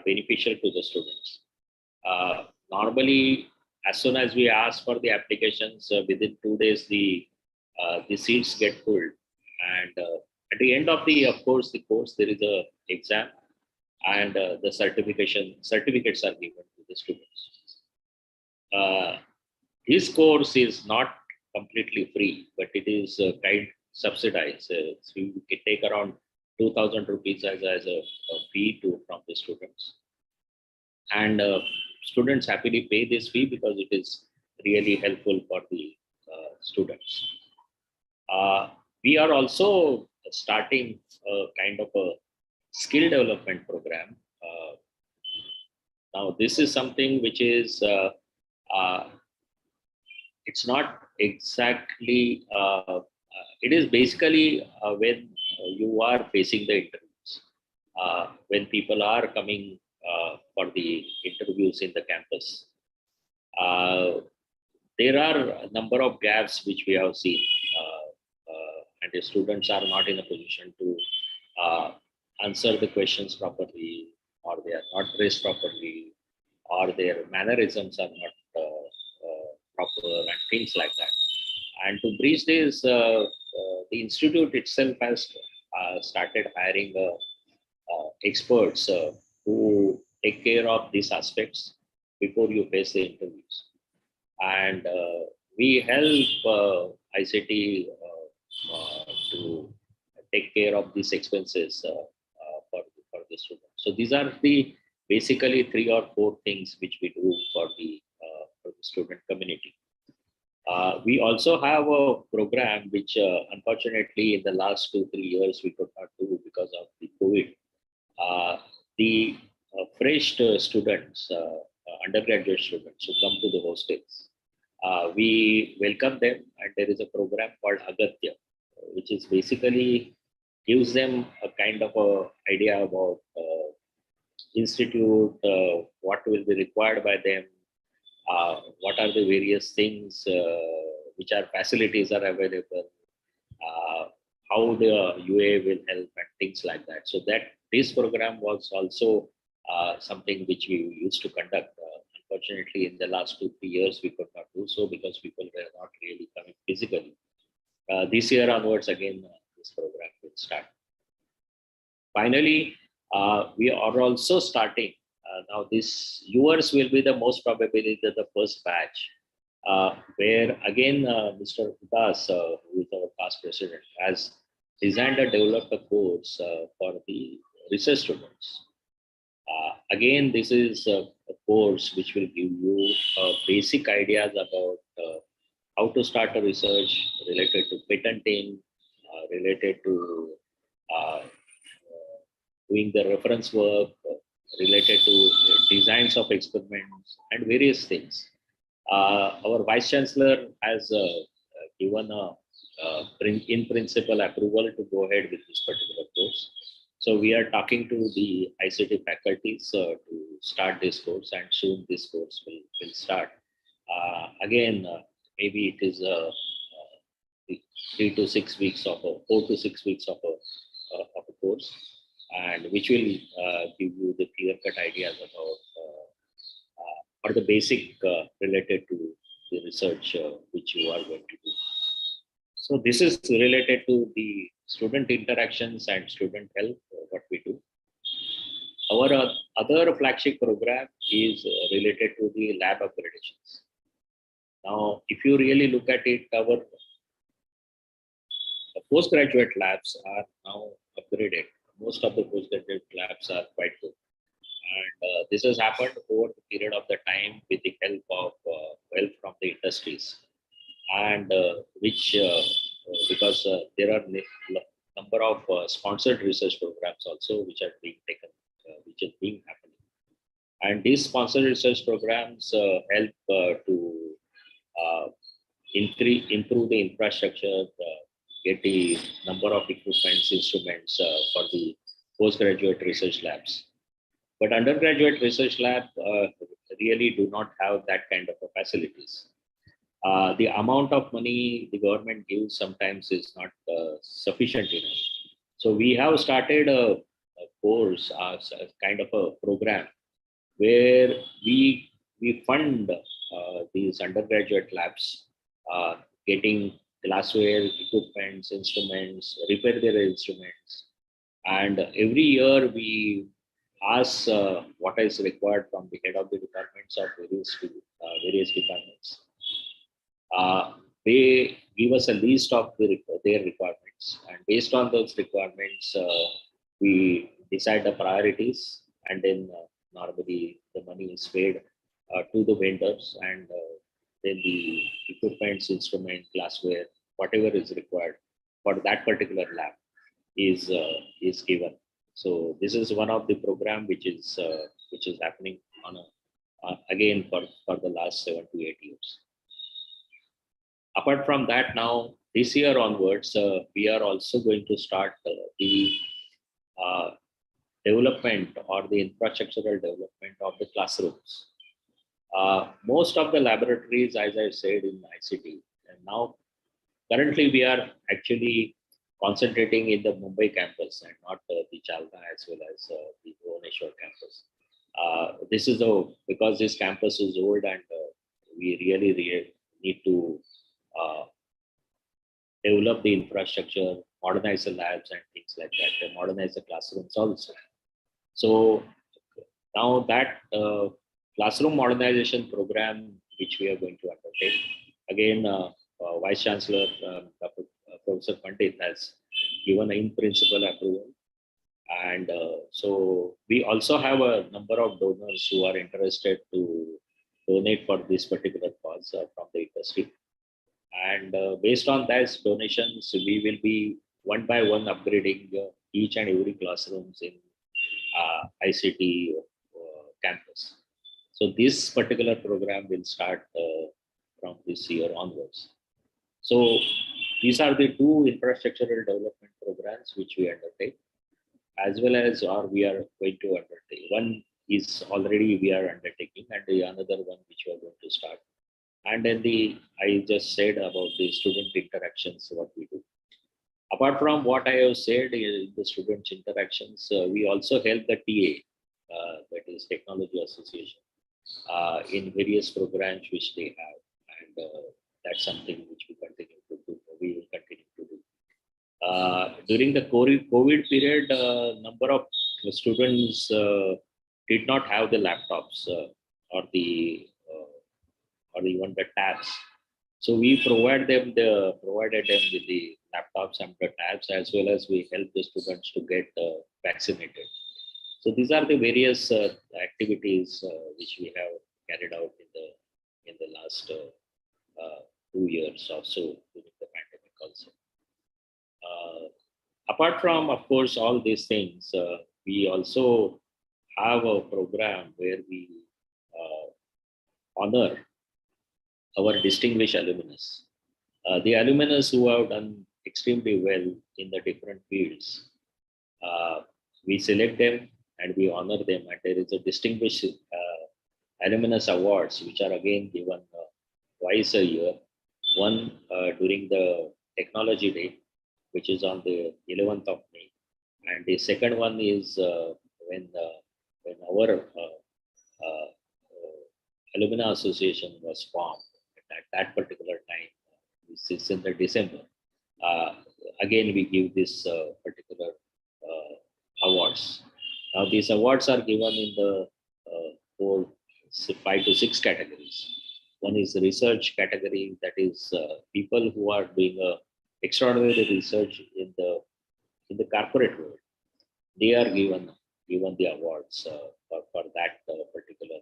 beneficial to the students. Normally, as soon as we ask for the applications, within 2 days the seats get full, and at the end of of course, the course, there is a exam, and the certificates are given to the students. This course is not completely free, but it is kind subsidized. So you can take around 2,000 rupees as a fee from the students, and students happily pay this fee because it is really helpful for the students. We are also starting a kind of a skill development program. Now, this is something which is it's not exactly. It is basically when you are facing the interviews, when people are coming for the interviews in the campus. There are a number of gaps which we have seen, and the students are not in a position to answer the questions properly, or they are not dressed properly, or their mannerisms are not proper, and things like that. And to bridge this, the institute itself has started hiring experts who take care of these aspects before you face the interviews. And we help ICT to take care of these expenses for the students. So these are the basically 3 or 4 things which we do for the student community. We also have a program which unfortunately in the last 2-3 years we could not do because of the COVID. The fresh students, undergraduate students who come to the hostels, we welcome them, and there is a program called Agatya, which is basically gives them a kind of a idea about institute, what will be required by them, what are the various things, which are facilities are available, how the UA will help, and things like that. So that this program was also something which we used to conduct. Unfortunately, in the last 2-3 years, we could not do so because people were not really coming physically. This year onwards, again, this program will start. Finally, we are also starting. Now, this yours will be the most probably the first batch, where again, Mr. Udas, who is our past president, has designed and developed a course for the research students. Again, this is a course which will give you basic ideas about how to start a research related to patenting, related to doing the reference work, related to designs of experiments, and various things. Our Vice Chancellor has given a in principle approval to go ahead with this particular course. So we are talking to the ICT faculties to start this course, and soon this course will start. Again, maybe it is 3 to 6 weeks of 4 to 6 weeks of a course, and which will give you the clear-cut ideas about or the basic related to the research which you are going to do. So this is related to the student interactions and student help, what we do. Our other flagship program is related to the lab accreditations. Now, if you really look at it, our postgraduate labs are now upgraded. Most of the postgraduate labs are quite good. And this has happened over the period of the time with the help of help from the industries, and which because there are number of sponsored research programs also which are being taken, which is being happening, and these sponsored research programs help to improve the infrastructure, get the number of equipments, instruments for the postgraduate research labs. But undergraduate research lab really do not have that kind of facilities. The amount of money the government gives sometimes is not sufficient enough. So we have started a course, a kind of a program where we fund these undergraduate labs, getting glassware, equipments, instruments, repair their instruments. And every year we ask what is required from the head of the departments of various departments. They give us a list of their requirements, and based on those requirements, we decide the priorities, and then normally the money is paid to the vendors, and then the equipments, instrument, glassware, whatever is required for that particular lab is given. So this is one of the program which is happening on again for the last 7 to 8 years. Apart from that, now this year onwards, we are also going to start the development or the infrastructural development of the classrooms. Most of the laboratories, as I said, in ICT, and now currently we are actually concentrating in the Mumbai campus and not the Jalna as well as the Buoyancy campus. This is because this campus is old, and we really need to develop the infrastructure, modernize the labs and things like that, and modernize the classrooms also. So now that classroom modernization program, which we are going to undertake, again, Vice Chancellor Dr. Professor Pandit has given in principle approval. And so we also have a number of donors who are interested to donate for this particular cause from the industry. And based on those donations, we will be one by one upgrading each and every classrooms in ICT campus. So this particular program will start from this year onwards. So these are the two infrastructural development programs which we undertake, as well as we are going to undertake. One is already we are undertaking, and the another one which we are going to start. And then I just said about the student interactions, what we do. Apart from what I have said in the students interactions, we also help the TA, that is Technology Association, in various programs which they have, and that's something which we continue to do. We will continue to do. During the COVID period, number of students did not have the laptops or even the tabs. So we provided them with the laptops and the tabs, as well as we help the students to get vaccinated. So these are the various activities which we have carried out in the last 2 years or so during the pandemic also. Apart from, of course, all these things, we also have a program where we honor our distinguished alumnus. The alumnus who have done extremely well in the different fields, we select them and we honor them, and there is a distinguished alumnus awards which are again given twice a year. One during the Technology Day, which is on the 11th of May, and the second one is when our Alumni Association was formed at that particular time. This is in the December. Again, we give this particular awards. Now, these awards are given in the 5 to 6 categories. One is the research category, that is people who are doing extraordinary research in the corporate world. They are given the awards for that particular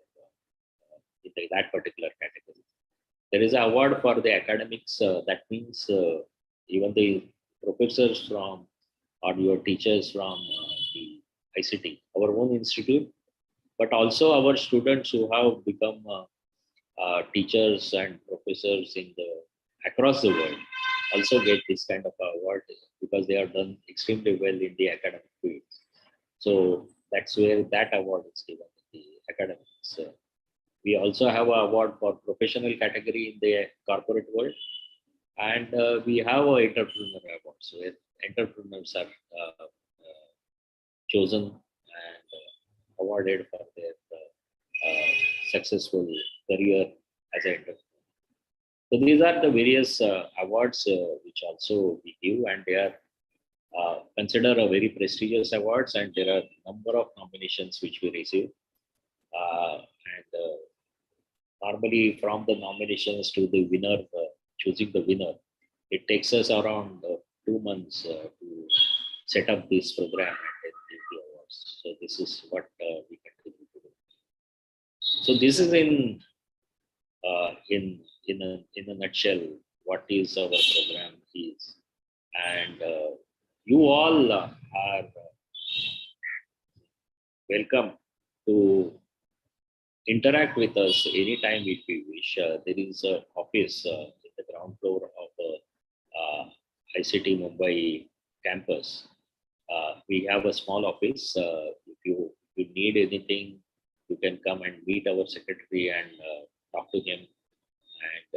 category. There is an award for the academics. That means even the professors from or your teachers from the ICT, our own institute, but also our students who have become teachers and professors in the across the world also get this kind of award because they have done extremely well in the academic field. So that's where that award is given in the academics. We also have an award for professional category in the corporate world, and we have an entrepreneur awards where entrepreneurs are chosen and awarded for their successful career as an entrepreneur. So these are the various awards which also we give, and they are considered a very prestigious awards, and there are a number of nominations which we receive. And normally from the nominations to the winner, choosing the winner, it takes us around 2 months to set up this program and then give the awards. So this is what we continue to do. So this is in a nutshell what is our program is, and you all are welcome to interact with us anytime if you wish. There is an office in the ground floor of the ICT Mumbai campus. We have a small office. If you need anything, you can come and meet our secretary and talk to him, and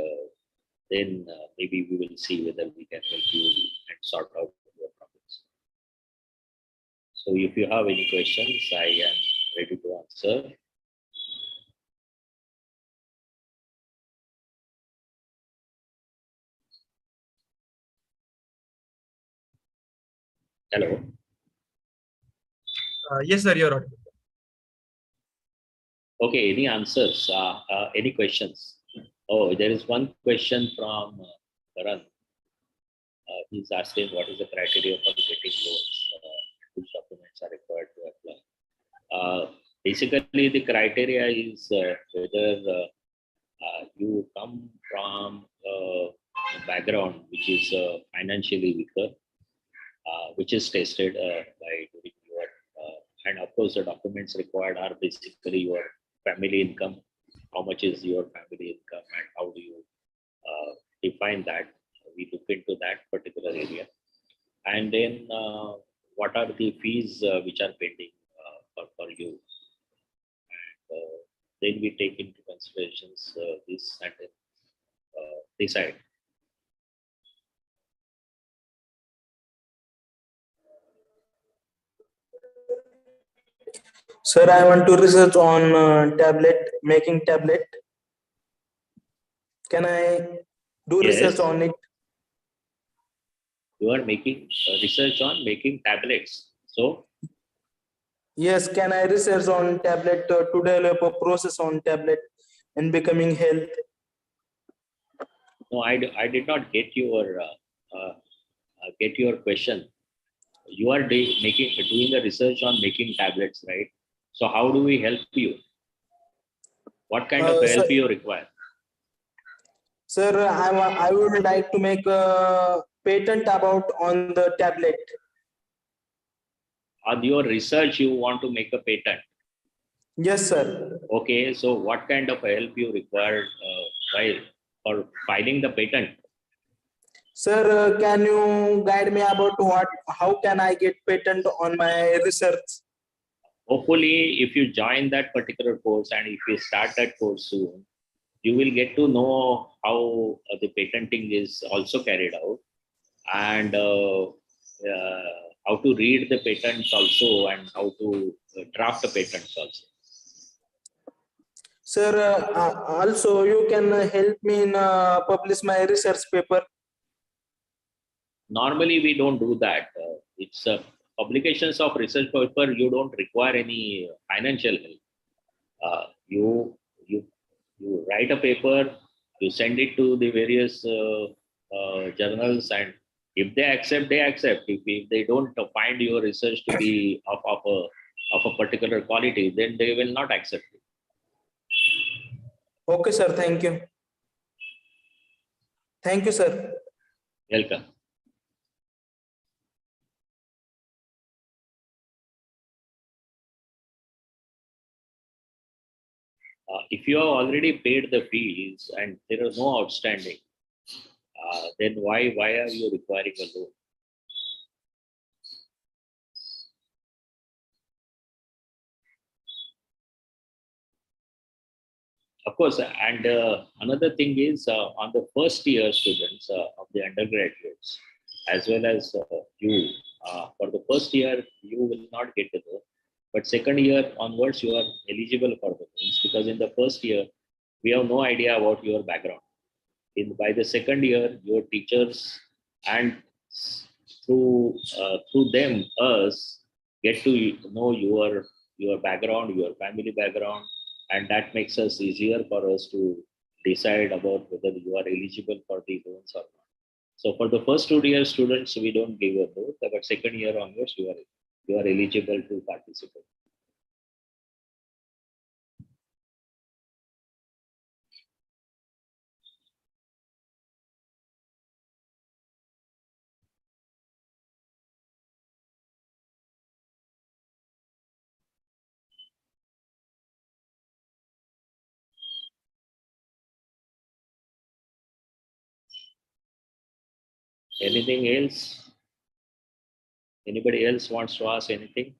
then maybe we will see whether we can help you and sort out your problems. So if you have any questions, I am ready to answer. Hello. Yes, sir, you're audible. Okay, any answers? Any questions? Oh, there is one question from Karan. He's asking what is the criteria for getting loans? Which documents are required to apply? Basically, the criteria is whether you come from a background which is financially weaker, which is tested by doing your, and of course the documents required are basically your family income, how much is your family income and how do you define that. We look into that particular area, and then what are the fees which are pending for you, and then we take into considerations this and then decide. Sir, I want to research on making tablet. Can I do Yes. research on it? You are making research on making tablets. So Yes, can I research on tablet to develop a process on tablet and becoming health? no, I did not get your question. You are doing a research on making tablets, right? So how do we help you? What kind of help you require? Sir, I would like to make a patent about on the tablet. On your research, you want to make a patent. Yes, sir. Okay, so what kind of help you require while for filing the patent? Sir, can you guide me about how can I get patent on my research? Hopefully, if you join that particular course and if you start that course soon, you will get to know how the patenting is also carried out, and how to read the patents also, and how to draft the patents also. Sir, also you can help me in publish my research paper. Normally, we don't do that. It's publications of research paper. You don't require any financial help. You write a paper, you send it to the various journals, and if they accept, they accept. If they don't find your research to be of a particular quality, then they will not accept it. Okay, sir. Thank you. Thank you, sir. Welcome. If you have already paid the fees and there are no outstanding, then why are you requiring a loan? Of course, and another thing is on the first year students of the undergraduates, as well as you, for the first year, you will not get the loan. But second year onwards, you are eligible for the loans, because in the first year, we have no idea about your background. By the second year, your teachers and through them, us, get to know your background, your family background, and that makes us easier for us to decide about whether you are eligible for the loans or not. So for the first 2 year students, we don't give a loan, but second year onwards, you are eligible to participate. Anything else? Anybody else wants to ask anything?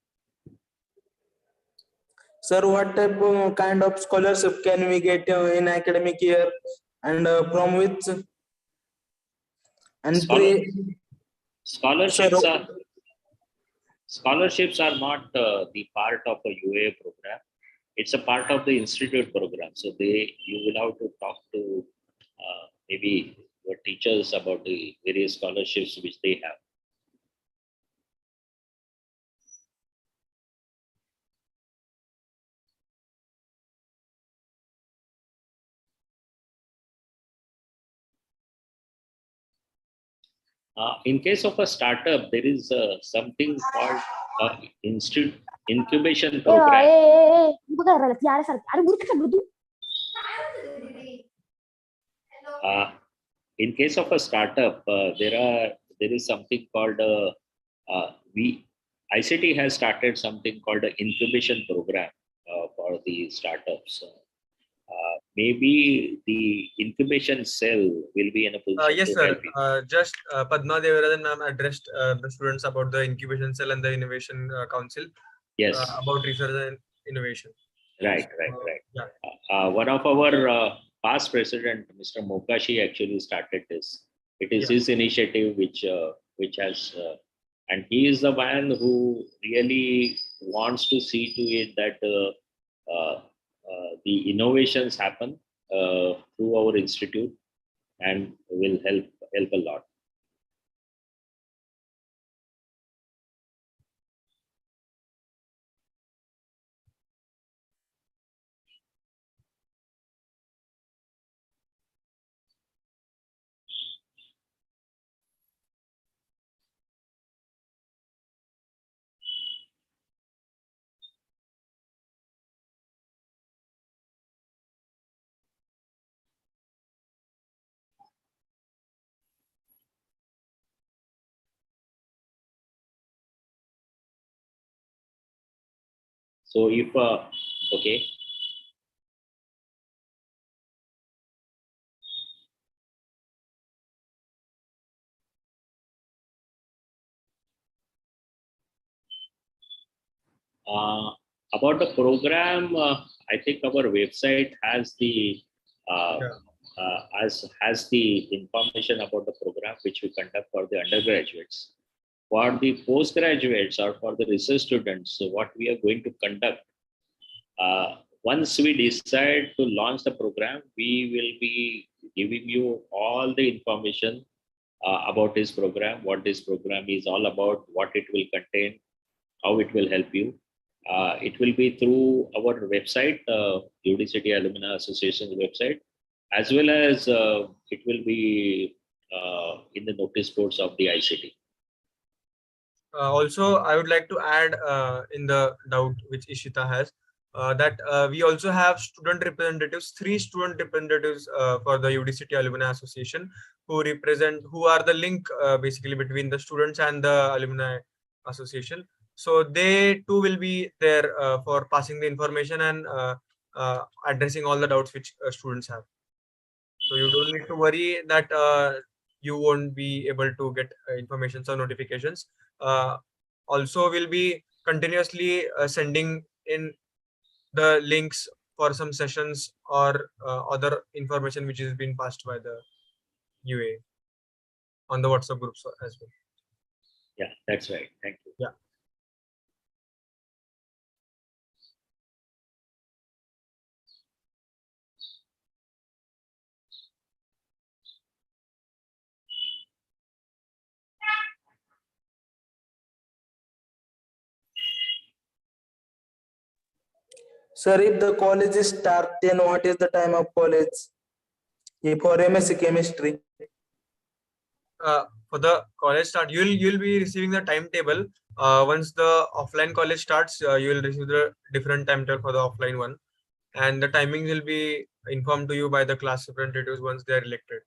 Sir, what type kind of scholarship can we get in academic year, and from which and Scholarships sir, are not the part of a UA program. It's a part of the institute program. So you will have to talk to maybe your teachers about the various scholarships which they have. In case of a startup, there is something called incubation program. In case of a startup, there is something called ICT has started something called an incubation program for the startups. Maybe the incubation cell will be in a position Yes, to sir. help you. Just Padma Devarajan ma'am addressed the students about the incubation cell and the innovation council. Yes. About research and innovation. Right. Yeah. One of our past president, Mr. Mokashi, actually started this. It is his initiative which has, and he is the man who really wants to see to it that the innovations happen through our institute, and will help a lot. So if okay. About the program, I think our website has the has the information about the program which we conduct for the undergraduates. For the postgraduates or for the research students, so what we are going to conduct, once we decide to launch the program, we will be giving you all the information about this program, what this program is all about, what it will contain, how it will help you. It will be through our website, UDCT Alumni Association's website, as well as it will be in the notice boards of the ICT. Also, I would like to add in the doubt which Ishita has, that we also have student representatives, 3 student representatives for the UDCT Alumni Association, who are the link basically between the students and the Alumni Association. So they too will be there for passing the information and addressing all the doubts which students have. So you don't need to worry that you won't be able to get informations or notifications. Also, we'll be continuously sending in the links for some sessions or other information which is being passed by the UA on the WhatsApp groups as well. Yeah, that's right. Thank you. Yeah. Sir, if the college is start, then what is the time of college? For MSc chemistry. For the college start, you'll be receiving the timetable. Once the offline college starts, you will receive the different timetable for the offline one, and the timings will be informed to you by the class representatives once they are elected.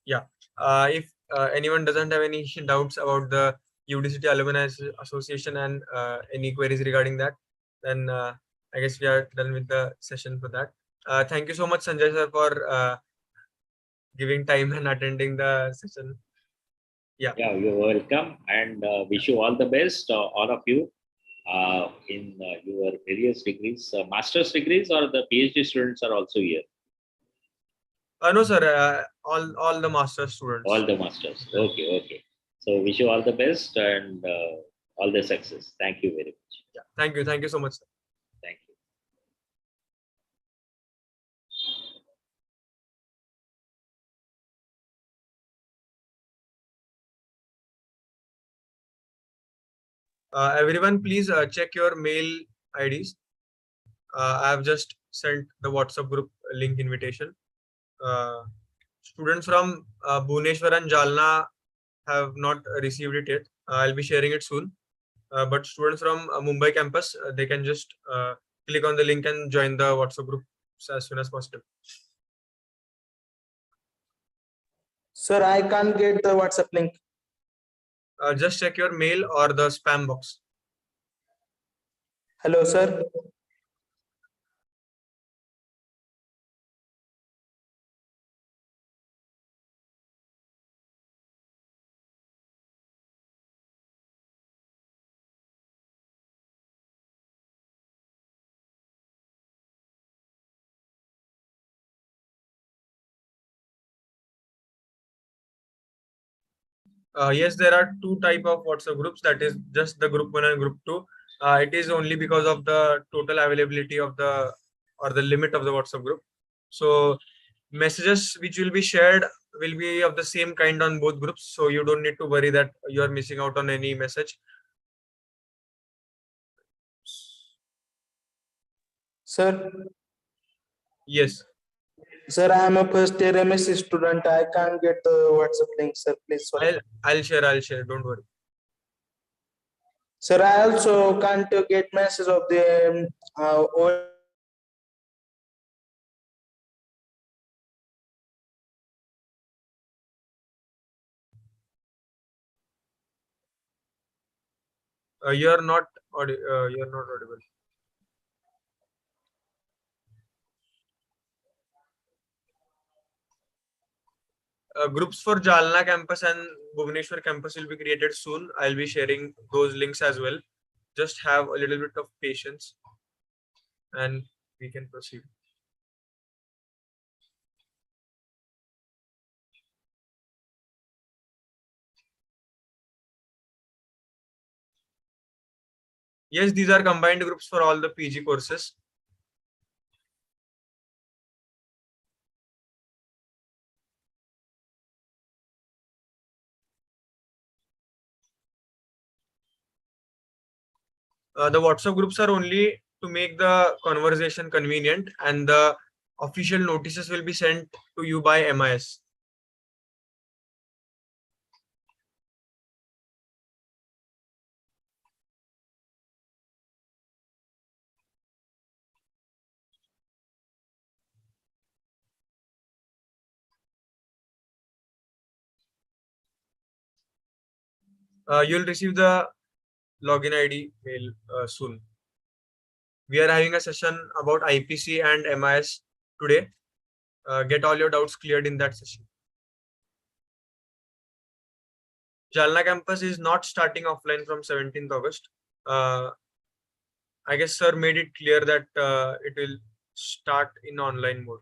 Yeah. If anyone doesn't have any doubts about the UDCT Alumni Association and any queries regarding that, then I guess we are done with the session for that. Thank you so much, Sanjay sir, for giving time and attending the session. Yeah. Yeah, you're welcome, and wish you all the best, all of you, in your various degrees, master's degrees, or the PhD students are also here. No, sir. All the master students. All the masters. Okay, okay. So wish you all the best and all the success. Thank you very much. Yeah. Thank you so much, sir. Thank you. Everyone, please check your mail IDs. I have just sent the WhatsApp group link invitation. Students from Bhubaneswar and Jalna have not received it yet. I'll be sharing it soon. But students from Mumbai campus, they can just click on the link and join the WhatsApp group as soon as possible. Sir, I can't get the WhatsApp link. Just check your mail or the spam box. Hello, sir. Yes, there are two type of WhatsApp groups. That is just the group 1 and group 2. It is only because of the total availability of the or the limit of the WhatsApp group. So messages which will be shared will be of the same kind on both groups. So you don't need to worry that you are missing out on any message. Sir, Yes. sir, I am a first year MSc student. I can't get the WhatsApp link, sir. Please, sorry. I'll share. Don't worry. Sir, I also can't get message of the You're not you're not audible. Groups for Jalna campus and Bhubaneswar campus will be created soon. I'll be sharing those links as well. Just have a little bit of patience and we can proceed. Yes, these are combined groups for all the PG courses. The WhatsApp groups are only to make the conversation convenient, and the official notices will be sent to you by MIS. You'll receive the login ID mail soon. We are having a session about IPC and MIS today. Get all your doubts cleared in that session. Jalna campus is not starting offline from 17th August. I guess sir made it clear that it will start in online mode.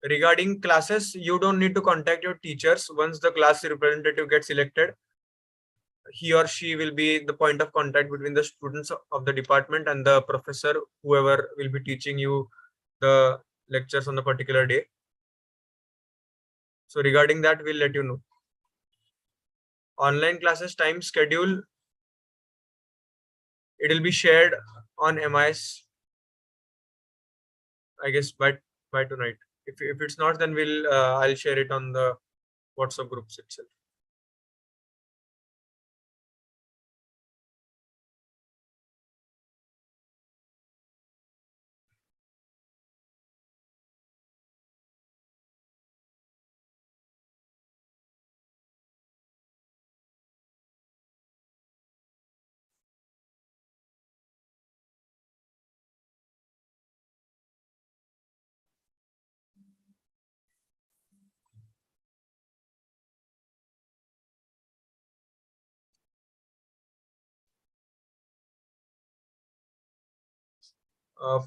Regarding classes, you don't need to contact your teachers. Once the class representative gets selected, he or she will be the point of contact between the students of the department and the professor, whoever will be teaching you the lectures on the particular day. So regarding that, we'll let you know. Online classes time schedule, it will be shared on MIS, I guess by tonight. If it's not, then I'll share it on the WhatsApp groups itself.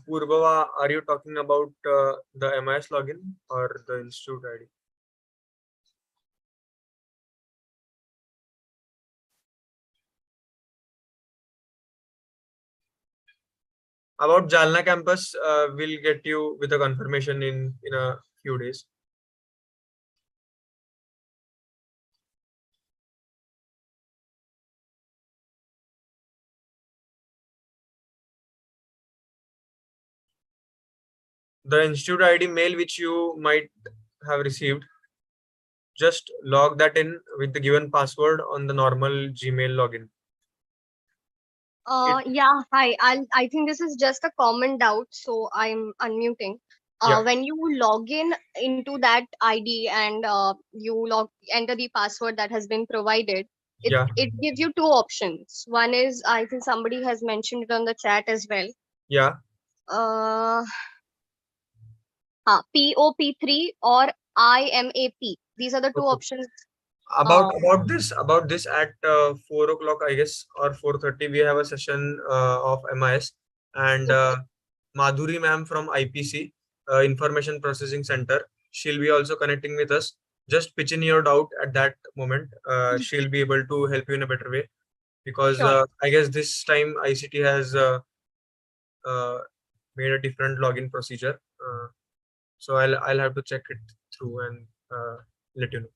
Purvava, are you talking about the MIS login or the institute ID? About Jalna campus, we'll get you with a confirmation in a few days. The institute ID mail which you might have received, just log that in with the given password on the normal Gmail login. Yeah, hi. I think this is just a common doubt, so I'm unmuting. Yeah. When you log in into that ID and you enter the password that has been provided, Yeah. it gives you two options. One is, I think somebody has mentioned it on the chat as well. Yeah. POP3 or IMAP. These are the two Okay. options. About this at 4 o'clock, I guess, or 4:30, we have a session of MIS, and Madhuri ma'am from IPC, Information Processing Center, she'll be also connecting with us. Just pitch in your doubt at that moment. She'll be able to help you in a better way, because Sure. I guess this time ICT has made a different login procedure. So I'll have to check it through and let you know.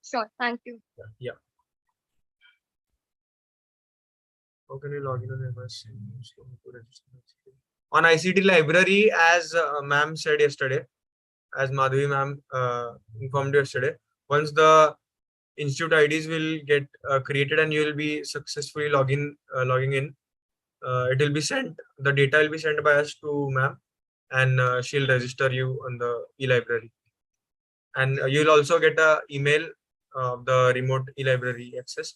Sure, thank you. Yeah. How can we log in on MS? On ICT library, as ma'am said yesterday, as Madhuri ma'am informed yesterday, once the institute IDs will get created and you will be successfully logging in, it will be sent. The data will be sent by us to ma'am, and she'll register you on the e-library. And you'll also get a email of the remote e-library access,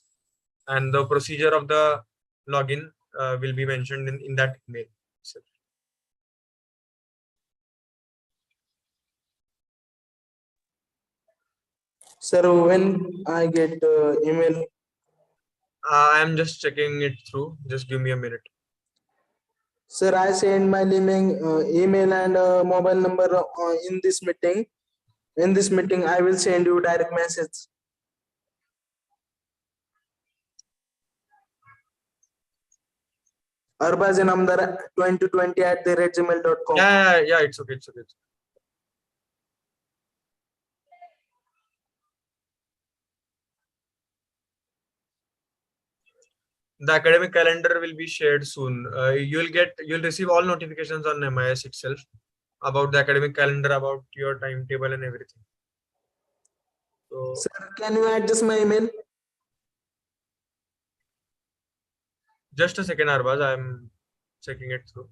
and the procedure of the login will be mentioned in that email. Sir, when I get email? I am just checking it through. Just give me a minute. Sir, I send my email and mobile number in this meeting. In this meeting, I will send you direct message. arbazanamdar2020@gmail.com. Yeah, it's okay. The academic calendar will be shared soon. You'll receive all notifications on MIS itself about the academic calendar, about your timetable and everything. So, sir, can you adjust my email? Just a second, Arbaz. I'm checking it through.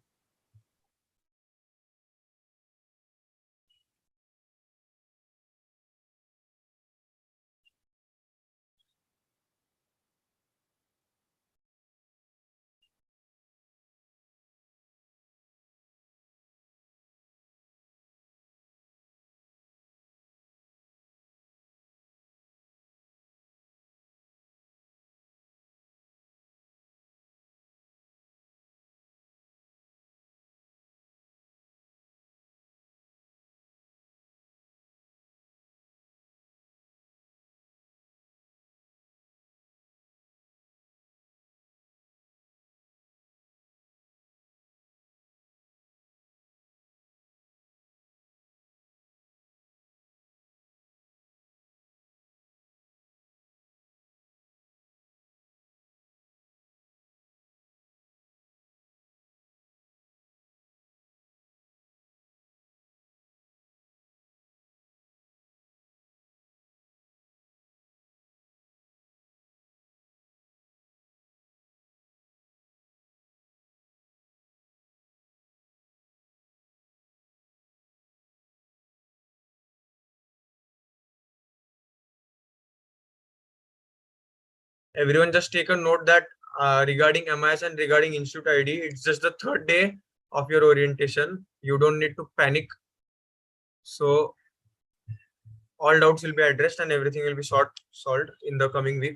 Everyone just take a note that regarding MIS and regarding Institute ID, it's just the third day of your orientation. You don't need to panic. So all doubts will be addressed and everything will be solved in the coming week.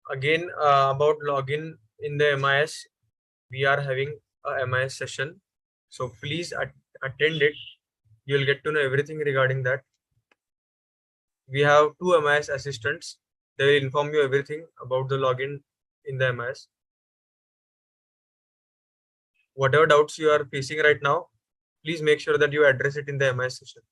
Again, about login in the MIS, we are having a MIS session. So please attend it. You'll get to know everything regarding that. We have 2 MIS assistants. They will inform you everything about the login in the MIS. Whatever doubts you are facing right now, please make sure that you address it in the MIS session.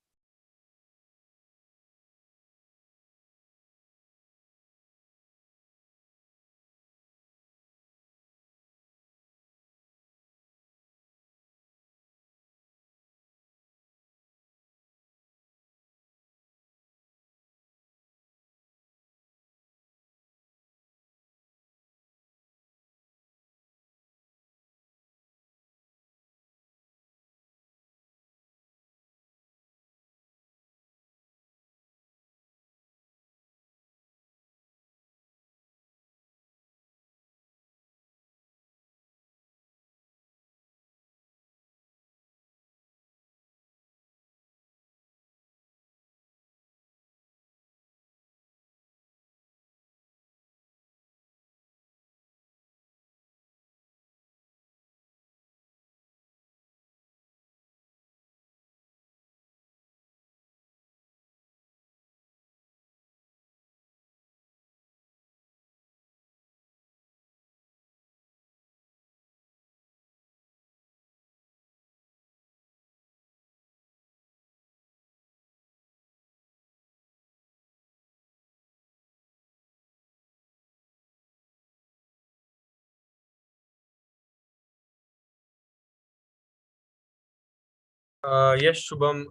Yes, Shubham,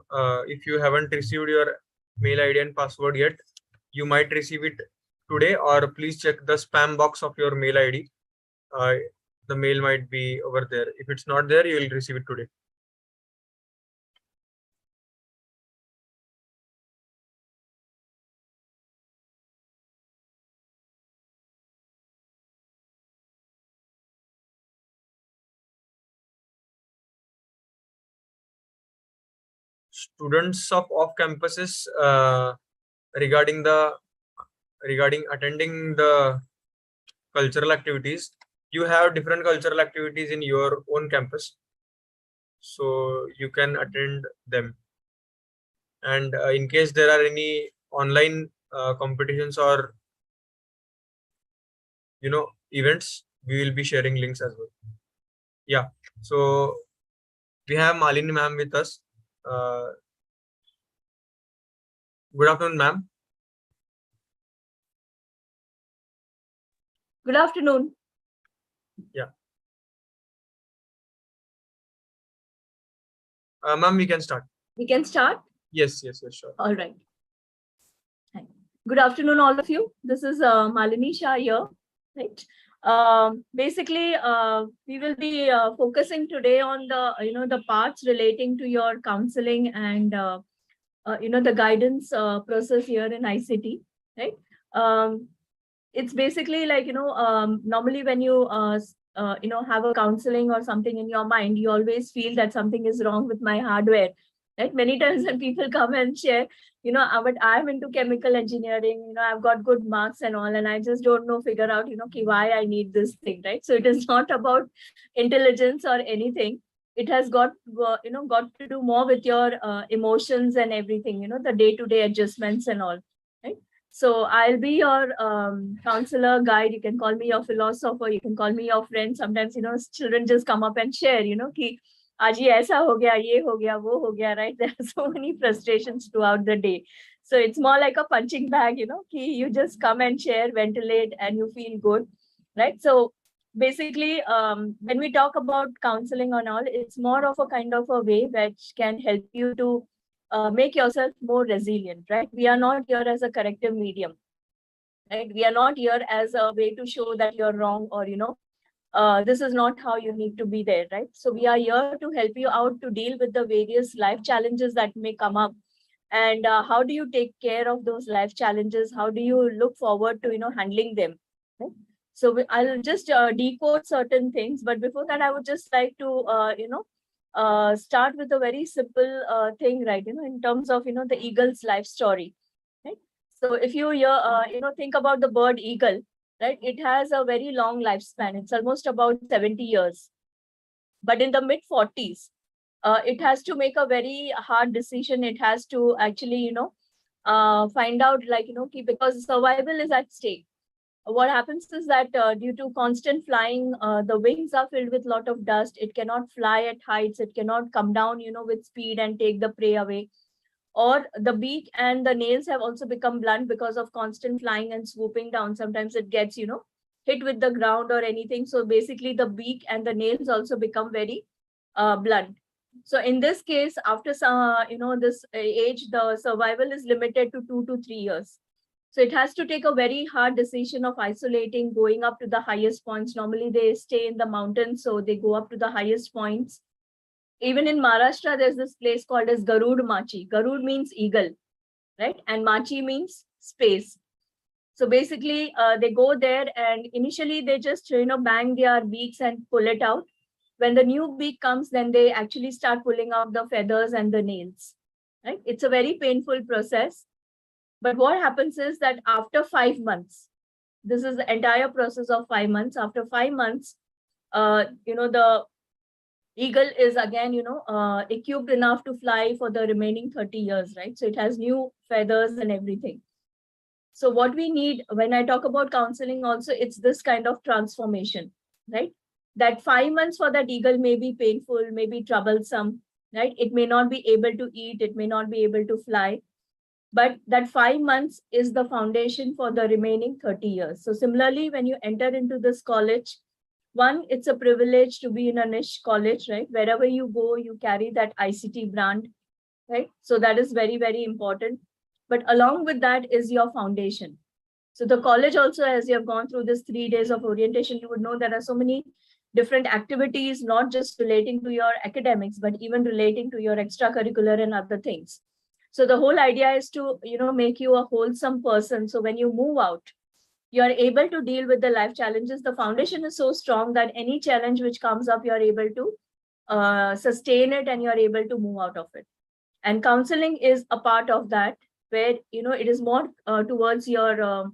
if you haven't received your mail ID and password yet, you might receive it today, or please check the spam box of your mail ID. The mail might be over there. If it's not there, you will receive it today. Students of off campuses, regarding attending the cultural activities, you have different cultural activities in your own campus, so you can attend them. And in case there are any online competitions or events, we will be sharing links as well. Yeah, so we have Malini ma'am with us. Good afternoon, ma'am. Good afternoon. Ma'am, we can start. We can start? Yes, sure. All right. Good afternoon, all of you. This is Malini Shah here, right? Basically, we will be focusing today on the the parts relating to your counseling and the guidance process here in ICT, right? It's basically like normally when you have a counseling or something in your mind, you always feel that something is wrong with my hardware, right? Many times when people come and share, but I'm into chemical engineering, I've got good marks and all, and I just don't know, figure out, why I need this thing, right? So it is not about intelligence or anything. It has got to do more with your emotions and everything, the day-to-day adjustments and all, right? So I'll be your counselor, guide. You can call me your philosopher. You can call me your friend. Sometimes, children just come up and share, कि आज ये ऐसा हो गया, ये हो गया, वो हो गया, right? There are so many frustrations throughout the day. So it's more like a punching bag, कि you just come and share, ventilate, and you feel good, right? So basically, when we talk about counseling and all, it's more of a kind of a way which can help you to make yourself more resilient, right? We are not here as a corrective medium, right? We are not here as a way to show that you're wrong or, this is not how you need to be there, right? So we are here to help you out to deal with the various life challenges that may come up. And how do you take care of those life challenges? How do you look forward to, handling them? Right? So I'll just decode certain things. But before that, I would just like to, start with a very simple thing, right? In terms of, the eagle's life story, right? So if you think about the bird eagle, right? It has a very long lifespan. It's almost about 70 years. But in the mid 40s, it has to make a very hard decision. It has to actually, find out because survival is at stake. What happens is that due to constant flying, the wings are filled with a lot of dust. It cannot fly at heights. It cannot come down, with speed and take the prey away. Or the beak and the nails have also become blunt because of constant flying and swooping down. Sometimes it gets, hit with the ground or anything. So basically the beak and the nails also become very blunt. So in this case, after this age, the survival is limited to 2 to 3 years. So it has to take a very hard decision of isolating, going up to the highest points. Normally they stay in the mountains, so they go up to the highest points. Even in Maharashtra, there's this place called as Garud Machi. Garud means eagle, right? And Machi means space. So basically, they go there and initially they just, bang their beaks and pull it out. When the new beak comes, then they actually start pulling out the feathers and the nails, right? It's a very painful process. But what happens is that after 5 months, this is the entire process of 5 months. After 5 months, the eagle is again, equipped enough to fly for the remaining 30 years, right? So it has new feathers and everything. So what we need when I talk about counseling also, it's this kind of transformation, right? That 5 months for that eagle may be painful, may be troublesome, right? It may not be able to eat, it may not be able to fly. But that 5 months is the foundation for the remaining 30 years. So similarly, when you enter into this college, one, it's a privilege to be in a niche college, right? Wherever you go, you carry that ICT brand, right? So that is very, very important. But along with that is your foundation. So the college also, as you have gone through this 3 days of orientation, you would know there are so many different activities, not just relating to your academics, but even relating to your extracurricular and other things. So the whole idea is to, make you a wholesome person. So when you move out, you are able to deal with the life challenges. The foundation is so strong that any challenge which comes up, you are able to sustain it and you are able to move out of it. And counseling is a part of that, where, it is more towards your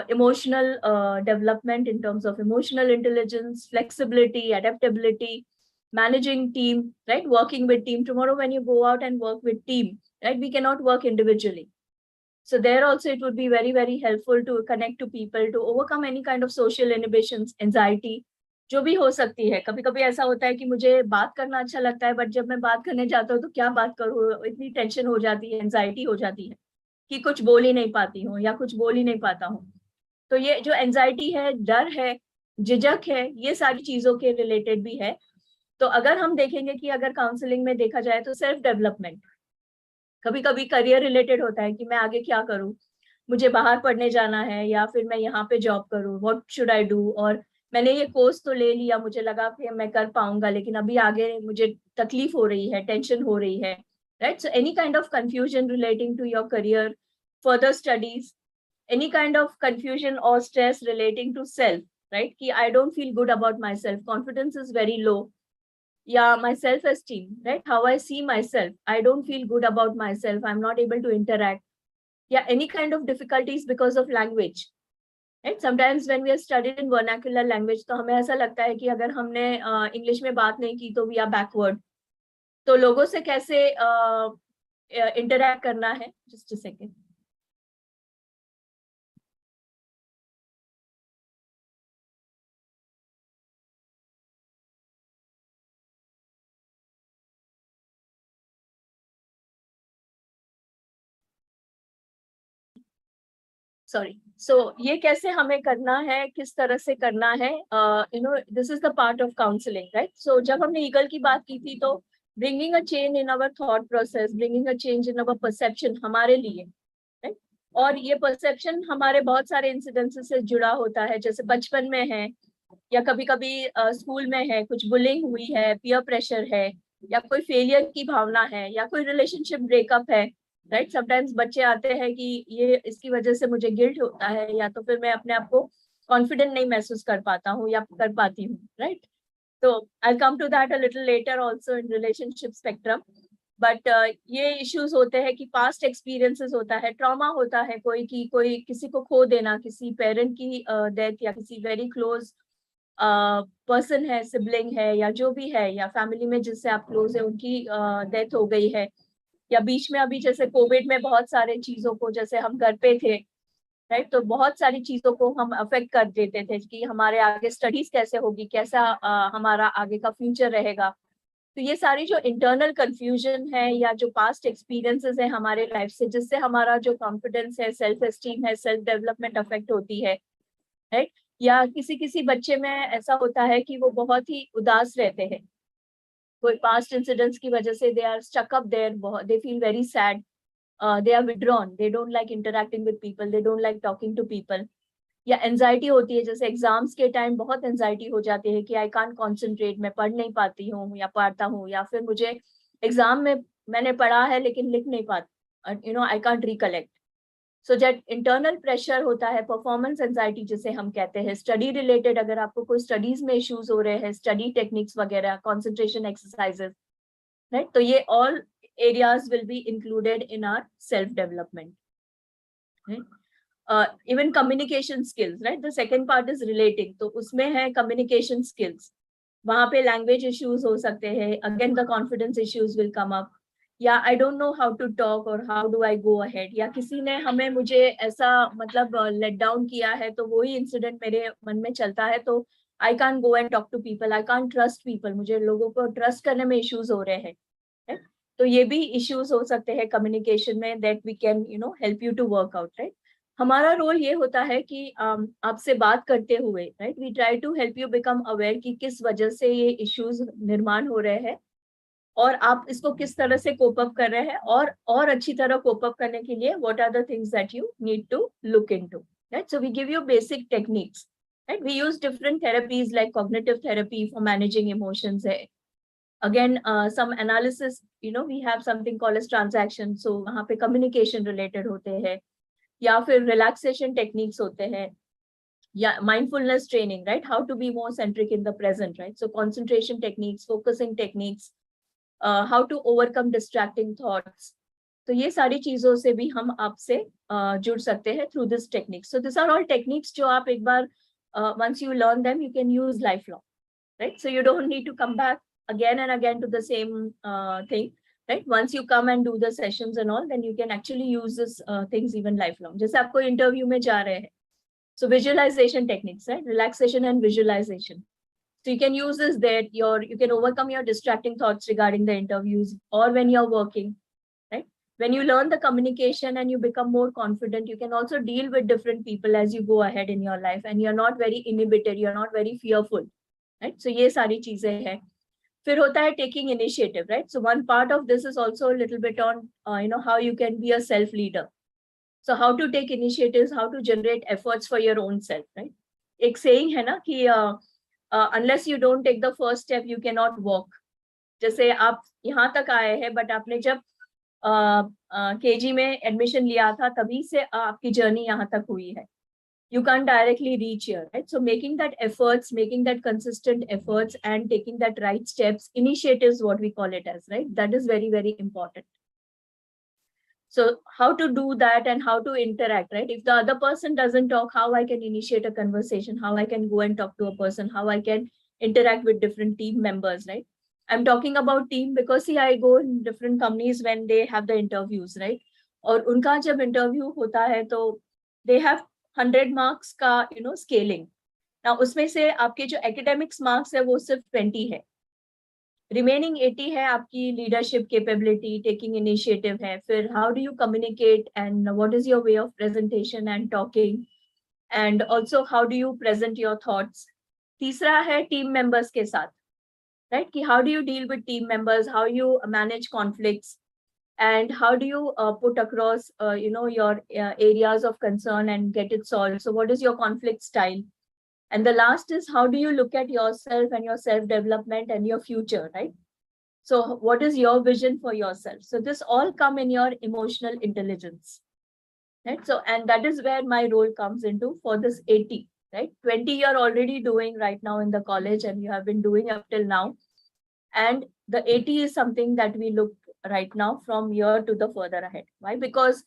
emotional development in terms of emotional intelligence, flexibility, adaptability, managing team, right? Working with team. Tomorrow, when you go out and work with team, right? We cannot work individually. So there also, it would be very, very helpful to connect to people, to overcome any kind of social inhibitions, anxiety, जो भी हो सकती है. कभी कभी ऐसा होता है कि मुझे बात करना अच्छा लगता है, बट जब मैं बात करने जाता हूँ तो क्या बात करूँ, इतनी टेंशन हो जाती है, एंजाइटी हो जाती है कि कुछ बोल ही नहीं पाती हूँ या कुछ बोल ही नहीं पाता हूँ. तो ये जो एंजाइटी है, डर है, झिझक है, ये सारी चीजों के रिलेटेड भी है. तो अगर हम देखेंगे कि अगर काउंसलिंग में देखा जाए तो सेल्फ डेवलपमेंट, कभी कभी करियर रिलेटेड होता है कि मैं आगे क्या करूं, मुझे बाहर पढ़ने जाना है या फिर मैं यहाँ पे जॉब करूँ, व्हाट शुड आई डू, और मैंने ये कोर्स तो ले लिया, मुझे लगा कि मैं कर पाऊंगा, लेकिन अभी आगे मुझे तकलीफ हो रही है, टेंशन हो रही है, right? So any kind of confusion relating to your career, further studies, any kind of confusion or stress relating to self, right? Ki I don't feel good about myself, confidence is very low. Yeah, my self esteem, right? How I see myself, I don't feel good about myself, I'm not able to interact. Yeah, any kind of difficulties because of language, right? Sometimes when we are studied in vernacular language, तो हमें ऐसा लगता है कि अगर हमने English में बात नहीं की तो we are backward. तो लोगों से कैसे इंटरैक्ट करना है, just a second. सॉरी, सो ये कैसे हमें करना है, किस तरह से करना है, this is the part of counselling, right? So जब हमने ईगल की बात की थी, तो bringing a change in our thought process, bringing a change in our perception हमारे लिए, राइट? और ये परसेप्शन हमारे बहुत सारे इंसिडेंसेस से जुड़ा होता है, जैसे बचपन में है या कभी कभी स्कूल में है, कुछ बुलिंग हुई है, पीयर प्रेशर है, या कोई फेलियर की भावना है, या कोई रिलेशनशिप ब्रेकअप है, राइट? समटाइम्स बच्चे आते हैं कि ये इसकी वजह से मुझे गिल्ट होता है, या तो फिर मैं अपने आप को कॉन्फिडेंट नहीं महसूस कर पाता हूँ या कर पाती हूँ, राइट? तो I come to that a little later also in relationship spectrum, but ये इश्यूज होते हैं कि पास्ट एक्सपीरियंसेस होता है, ट्रॉमा होता है, कोई किसी को खो देना, किसी पेरेंट की डेथ, या किसी वेरी क्लोज पर्सन है, सिबलिंग है, या जो भी है, या फैमिली में जिससे आप क्लोज है उनकी डेथ हो गई है, या बीच में अभी जैसे कोविड में बहुत सारे चीजों को, जैसे हम घर पे थे, राइट? तो बहुत सारी चीजों को हम अफेक्ट कर देते थे कि हमारे आगे स्टडीज कैसे होगी, कैसा हमारा आगे का फ्यूचर रहेगा। तो ये सारी जो इंटरनल कंफ्यूजन है या जो पास्ट एक्सपीरियंसेस है हमारे लाइफ से, जिससे हमारा जो कॉन्फिडेंस है, सेल्फ एस्टीम है, सेल्फ डेवलपमेंट अफेक्ट होती है, राइट? या किसी किसी बच्चे में ऐसा होता है कि वो बहुत ही उदास रहते हैं, कोई पास्ट इंसिडेंट्स की वजह से they are stuck up there, they feel very sad, they are withdrawn, they don't like interacting with people, they don't like talking to people. या एंजाइटी होती है, जैसे एग्जाम्स के टाइम बहुत एंजाइटी हो जाती है कि आई कांट कॉन्सेंट्रेट, मैं पढ़ नहीं पाती हूँ या पढ़ता हूँ, या फिर मुझे एग्जाम में मैंने पढ़ा है लेकिन लिख नहीं पाती, I can't recollect. So that internal pressure होता है, परफॉर्मेंस एंजाइटी जिसे हम कहते हैं। स्टडी रिलेटेड अगर आपको कोई स्टडीज में इश्यूज हो रहे हैं, स्टडी टेक्निक्स वगैरह, कॉन्सेंट्रेशन एक्सरसाइजेस, राइट? तो ये all areas will be included in our self development, right? Even communication skills, right? The second part is relating, तो उसमें है communication skills, वहाँ पे language issues हो सकते हैं, again the confidence issues will come up, या I don't know how to talk or how do I go ahead, या किसी ने हमें मुझे ऐसा मतलब let down किया है, तो वही incident मेरे मन में चलता है, तो I can't go and talk to people, I can't trust people, मुझे लोगों को trust करने में issues हो रहे हैं, right? तो ये भी इश्यूज हो सकते हैं कम्युनिकेशन में, that we can help you to work out, right? हमारा रोल ये होता है कि आपसे बात करते हुए, right, we try to help you become aware कि किस वजह से ये इश्यूज निर्माण हो रहे हैं और आप इसको किस तरह से कोप अप कर रहे हैं, और अच्छी तरह कोप अप करने के लिए what are the things that you need to look into, right? So we give you basic techniques, right? We use different therapies like cognitive therapy for managing emotions है, again some analysis, we have something called as transaction, so वहाँ पे communication related होते हैं, या फिर relaxation techniques होते हैं, या mindfulness training, right? How to be more centric in the present, right? So concentration techniques, focusing techniques, how to overcome distracting thoughts. तो ये सारी चीजों से भी हम आपसे जुड़ सकते हैं through this technique. So these are all techniques जो आप एक बार once you learn them, you can use lifelong, right? So you don't need to come back again and again to the same thing, right? Once you come and do the sessions and all, then you can actually use this things even lifelong. जैसे आपको interview में जा रहे हैं, so visualization techniques, right? Relaxation and visualization. So you can use this there. You can overcome your distracting thoughts regarding the interviews or when you're working, right? When you learn the communication and you become more confident, you can also deal with different people as you go ahead in your life, and you're not very inhibited, you're not very fearful, right? So ये सारी चीजें हैं। फिर होता है taking initiative, right? So one part of this is also a little bit on, how you can be a self leader. So how to take initiatives, how to generate efforts for your own self, right? एक saying है ना कि unless you don't take the first step, you cannot walk. जैसे आप यहाँ तक आए हैं, but आपने जब KG में एडमिशन लिया था, तभी से आपकी जर्नी यहाँ तक हुई है. You can't directly reach here, right? So making that efforts, making that consistent efforts and taking that right steps, initiatives, what we call it as, right? That is very, very important. So how to do that and how to interact, right? If the other person doesn't talk, how I can initiate a conversation, how I can go and talk to a person, how I can interact with different team members, right? I'm talking about team because see, I go in different companies when they have the interviews, right? और उनका जब interview होता है तो they have 100 marks का scaling. Now उसमें से आपके जो academics marks है वो सिर्फ 20 है. Remaining 80 है आपकी leadership capability, taking initiative है. फिर how do you communicate and what is your way of presentation and talking, and also how do you present your thoughts. तीसरा है team members के साथ, right? कि how do you deal with team members, how you manage conflicts, and how do you put across your areas of concern and get it solved. So what is your conflict style? And the last is how do you look at yourself and your self-development and your future, right? So what is your vision for yourself? So this all come in your emotional intelligence, right? So, and that is where my role comes into for this 80, right? 20 you're already doing right now in the college and you have been doing up till now. And the 80 is something that we look right now from here to the further ahead. Why? Because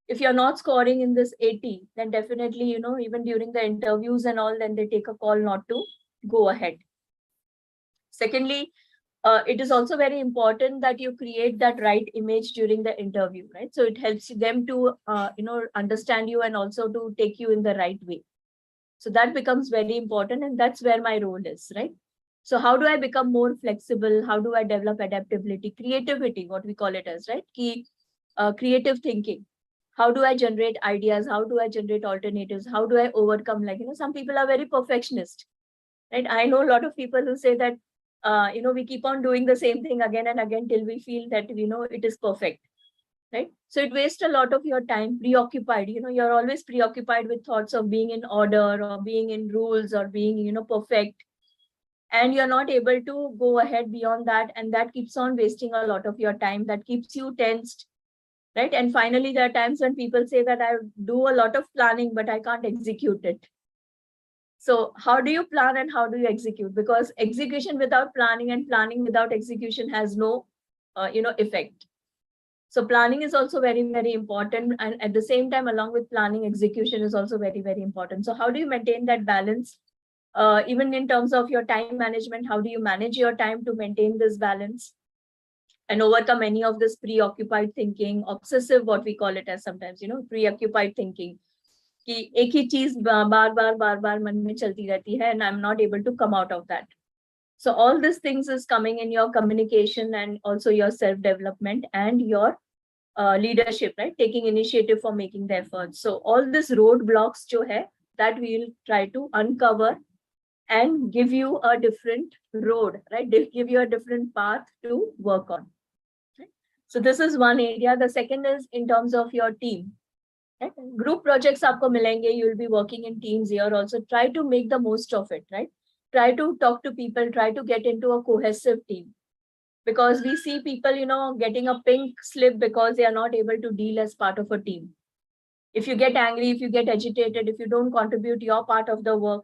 if you're not scoring in this 80, then definitely, even during the interviews and all, then they take a call not to go ahead. Secondly, it is also very important that you create that right image during the interview, right? So it helps them to, understand you and also to take you in the right way. So that becomes very important, and that's where my role is, right? So how do I become more flexible? How do I develop adaptability, creativity, what we call it as, right? Creative thinking. How do I generate ideas? How do I generate alternatives? How do I overcome, some people are very perfectionist, right? I know a lot of people who say that, we keep on doing the same thing again and again till we feel that, it is perfect, right? So it wastes a lot of your time preoccupied. You're always preoccupied with thoughts of being in order or being in rules or being, perfect. And you're not able to go ahead beyond that. And that keeps on wasting a lot of your time. That keeps you tensed, right? And finally, there are times when people say that I do a lot of planning, but I can't execute it. So how do you plan and how do you execute? Because execution without planning and planning without execution has no, effect. So planning is also very, very important. And at the same time, along with planning, execution is also very, very important. So how do you maintain that balance? Even in terms of your time management, how do you manage your time to maintain this balance and overcome any of this preoccupied thinking, obsessive, what we call it as sometimes, preoccupied thinking. कि एक ही चीज बार बार मन में चलती रहती है, and I'm not able to come out of that. So all these things is coming in your communication and also your self-development and your leadership, right? Taking initiative for making the efforts. So all these roadblocks जो है, that we will try to uncover and give you a different road, right? Give you a different path to work on. Right? So this is one area. The second is in terms of your team. Right? Group projects aapko milenge, you will be working in teams here also. Try to make the most of it, right? Try to talk to people, try to get into a cohesive team. Because we see people, getting a pink slip because they are not able to deal as part of a team. If you get angry, if you get agitated, if you don't contribute your part of the work,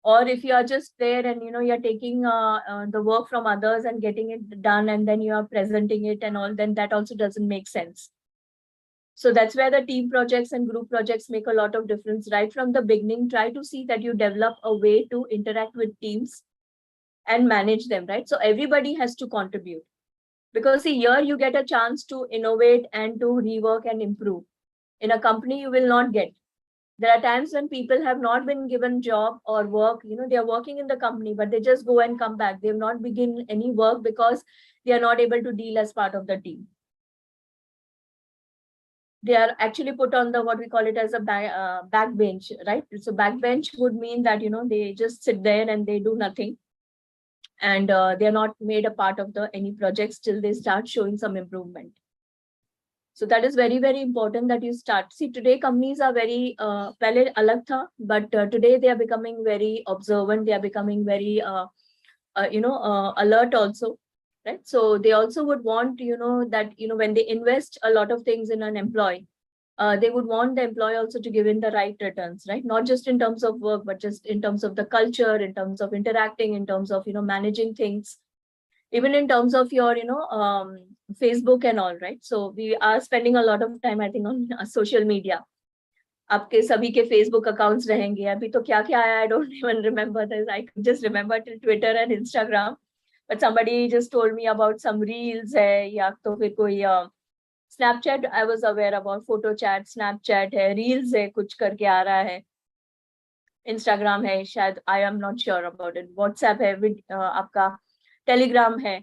or if you are just there and you're taking the work from others and getting it done and then you are presenting it and all, then that also doesn't make sense. So that's where the team projects and group projects make a lot of difference. Right from the beginning, try to see that you develop a way to interact with teams and manage them, right? So everybody has to contribute. Because see, here you get a chance to innovate and to rework and improve. In a company, you will not get. There are times when people have not been given job or work, they are working in the company, but they just go and come back. They have not begin any work because they are not able to deal as part of the team. They are actually put on the, what we call it as a back bench, right? So back bench would mean that, they just sit there and they do nothing. And they are not made a part of any projects till they start showing some improvement. So that is very, very important that you start. See, today companies are very, pehle alag tha, but today they are becoming very observant. They are becoming very, alert also, right? So they also would want, that, when they invest a lot of things in an employee, they would want the employee also to give in the right returns, right? Not just in terms of work, but just in terms of the culture, in terms of interacting, in terms of, managing things, even in terms of your, Facebook and all, right? So we are spending a lot of time, I think, on social media. आपके सभी के Facebook accounts रहेंगे. अभी तो क्या क्या आया, I don't even remember this. I just remember till Twitter and Instagram. But somebody just told me about some reels है, या तो फिर कोई Snapchat. I was aware about photo chat, Snapchat है, reels है, कुछ करके आ रहा है. Instagram है शायद, I am not sure about it. WhatsApp है, आपका Telegram है.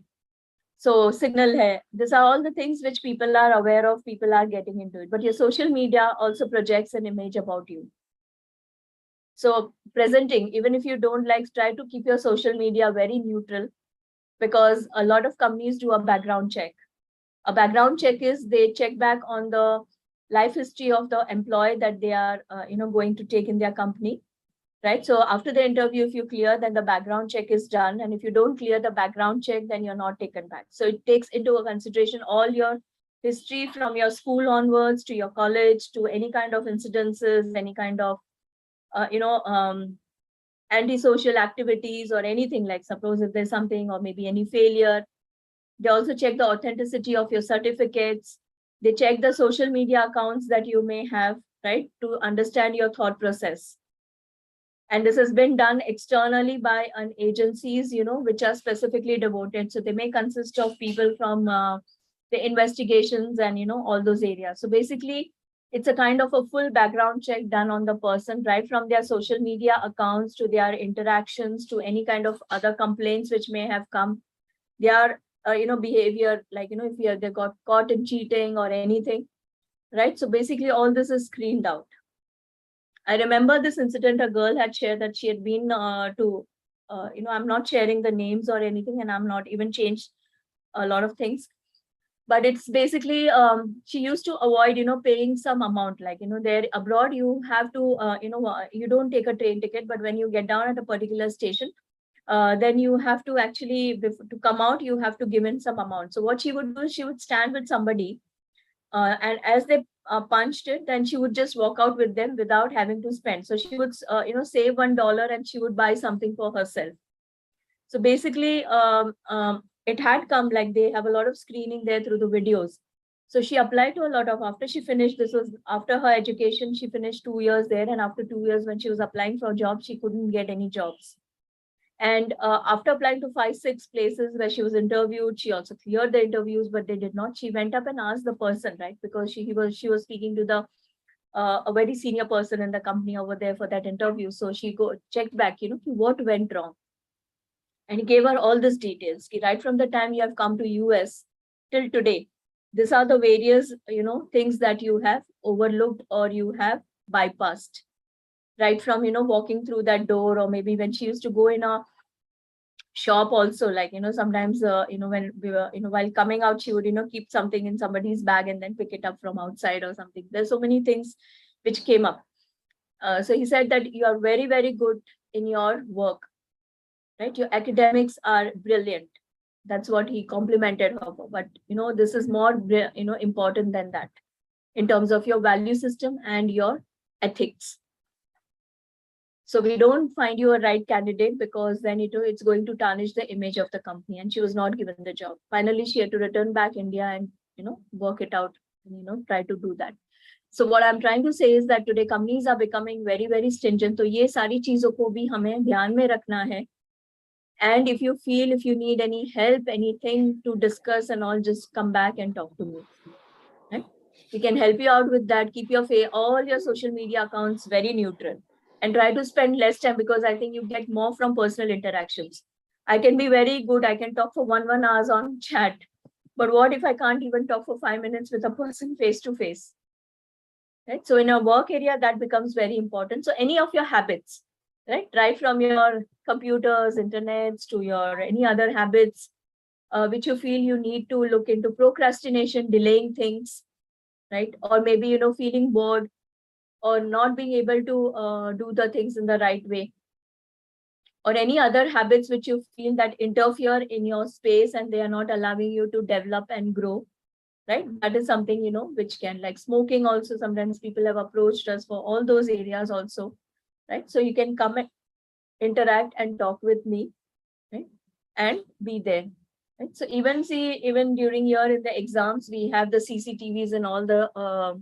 So Signal hai. These are all the things which people are aware of, people are getting into it. But your social media also projects an image about you. So presenting, even if you don't like, try to keep your social media very neutral, because a lot of companies do a background check. A background check is they check back on the life history of the employee that they are, going to take in their company. Right. So after the interview, if you clear, then the background check is done. And if you don't clear the background check, then you're not taken back. So it takes into consideration all your history from your school onwards to your college, to any kind of incidences, any kind of, antisocial activities or anything, like suppose if there's something or maybe any failure. They also check the authenticity of your certificates. They check the social media accounts that you may have, right, to understand your thought process. And this has been done externally by an agencies, which are specifically devoted. So they may consist of people from the investigations and, all those areas. So basically, it's a kind of a full background check done on the person, right from their social media accounts to their interactions to any kind of other complaints which may have come. Their, behavior, like, if they got caught in cheating or anything, right? So basically, all this is screened out. I remember this incident, a girl had shared that she had been I'm not sharing the names or anything, and I'm not even changed a lot of things. But it's basically, she used to avoid, paying some amount, like, there abroad, you have to, you don't take a train ticket, but when you get down at a particular station, then you have to actually, to come out, you have to give in some amount. So what she would do is she would stand with somebody, and as they punched it, then she would just walk out with them without having to spend. So she would, save $1 and she would buy something for herself. So basically, it had come, like they have a lot of screening there through the videos. So she applied to a lot of, after she finished, this was after her education, she finished 2 years there. And after 2 years, when she was applying for jobs, she couldn't get any jobs. And after applying to 5-6 places where she was interviewed, she also cleared the interviews, but they did not. She went up and asked the person, right? Because she was speaking to the a very senior person in the company over there for that interview. So she checked back, what went wrong. And he gave her all these details. Right from the time you have come to US till today, these are the various, things that you have overlooked or you have bypassed. Right from, walking through that door, or maybe when she used to go in a shop also, like, sometimes, when we were, while coming out, she would, keep something in somebody's bag and then pick it up from outside or something. There's so many things which came up. So he said that you are very, very good in your work, right? Your academics are brilliant. That's what he complimented her for. But, this is more, important than that in terms of your value system and your ethics. So we don't find you a right candidate, because then it's going to tarnish the image of the company. And she was not given the job. Finally, she had to return back India and, work it out, and, try to do that. So what I'm trying to say is that today companies are becoming very, very stringent. So ye sari cheezon ko bhi hame dhyan mein rakhna hai. And if you feel, if you need any help, anything to discuss and all, just come back and talk to me. Right? We can help you out with that. Keep all your social media accounts very neutral. And try to spend less time, because I think you get more from personal interactions. I can be very good. I can talk for 1 hours on chat. But what if I can't even talk for 5 minutes with a person face to face? Right? So in a work area, that becomes very important. So any of your habits, right from your computers, internets, to your any other habits, which you feel you need to look into, procrastination, delaying things, right? Or maybe, feeling bored or not being able to do the things in the right way, or any other habits which you feel that interfere in your space and they are not allowing you to develop and grow, right? That is something, which can, like smoking also, sometimes people have approached us for all those areas also, right? So you can come and interact and talk with me, right? And be there, right? So even during here in the exams, we have the CCTVs in all the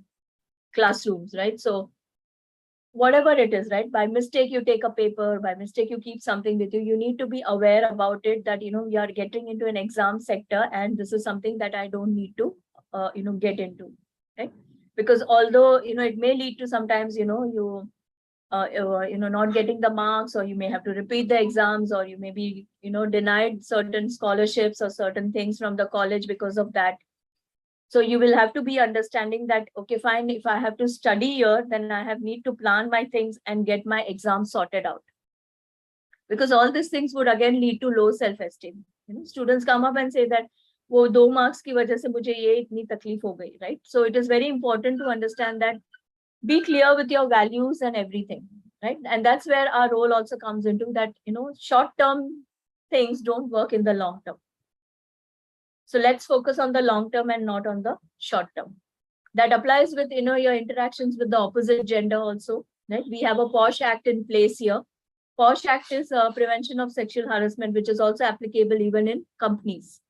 classrooms, right? So whatever it is, right? By mistake, you take a paper, by mistake, you keep something with you. You need to be aware about it that, you are getting into an exam sector and this is something that I don't need to, get into, right? Because although, it may lead to sometimes, you not getting the marks, or you may have to repeat the exams, or you may be, denied certain scholarships or certain things from the college because of that. So you will have to be understanding that, okay, fine, if I have to study here, then I need to plan my things and get my exams sorted out. Because all these things would again lead to low self-esteem. Students come up and say that, वो 2 marks की वजह से मुझे ये इतनी तकलीफ हो गई, right? So it is very important to understand that, be clear with your values and everything, right? And that's where our role also comes into that, short-term things don't work in the long term. So let's focus on the long term and not on the short term. That applies with, your interactions with the opposite gender also, right? We have a POSH Act in place here. POSH Act is prevention of sexual harassment, which is also applicable even in companies.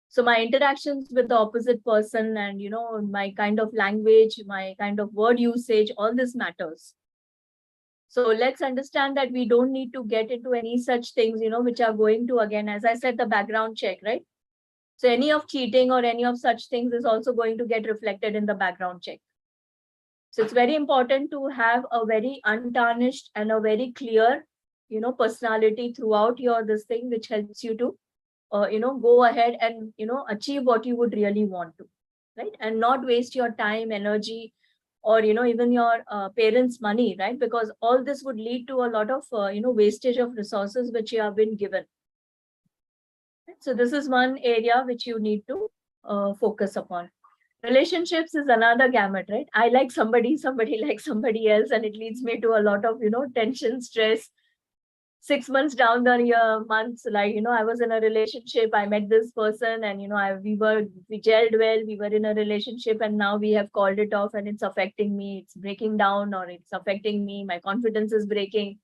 So my interactions with the opposite person and, my kind of language, my kind of word usage, all this matters. So let's understand that we don't need to get into any such things, which are going to, again, as I said, the background check, right? So any of cheating or any of such things is also going to get reflected in the background check. So it's very important to have a very untarnished and a very clear, personality throughout your this thing, which helps you to, go ahead and, achieve what you would really want to, right? And not waste your time, energy, or, even your parents' money, right? Because all this would lead to a lot of, wastage of resources which you have been given. So this is one area which you need to focus upon. Relationships is another gamut, right? I like somebody, somebody likes somebody else, and it leads me to a lot of, tension, stress. 6 months down the year, months, like, I was in a relationship, I met this person and, we gelled well, we were in a relationship, and now we have called it off and it's affecting me, it's breaking down, or it's affecting me, my confidence is breaking.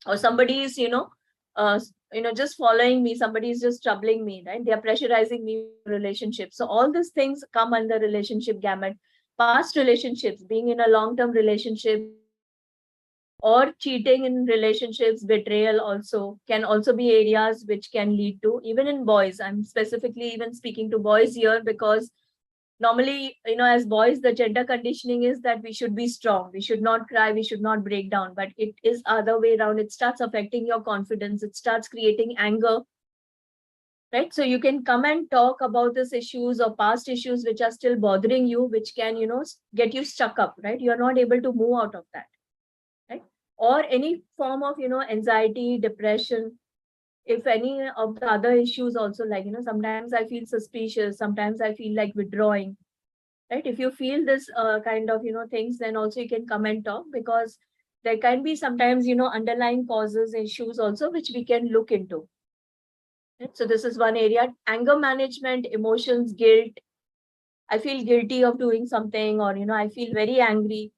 Or somebody is, just following me, somebody is just troubling me, right? They are pressurizing me in relationship. So all these things come under relationship gamut. Past relationships, being in a long-term relationship, or cheating in relationships, betrayal also can also be areas which can lead to, even in boys. I'm specifically even speaking to boys here because normally, as boys, the gender conditioning is that we should be strong, we should not cry, we should not break down, but it is other way around. It starts affecting your confidence, it starts creating anger, right? So you can come and talk about these issues or past issues which are still bothering you, which can, get you stuck up, right? You're not able to move out of that, right? Or any form of, anxiety, depression. If any of the other issues also, like, sometimes I feel suspicious, sometimes I feel like withdrawing, right? If you feel this kind of, things, then also you can come and talk, because there can be sometimes, underlying causes, issues also, which we can look into. Right? So this is one area. Anger management, emotions, guilt. I feel guilty of doing something, or, I feel very angry.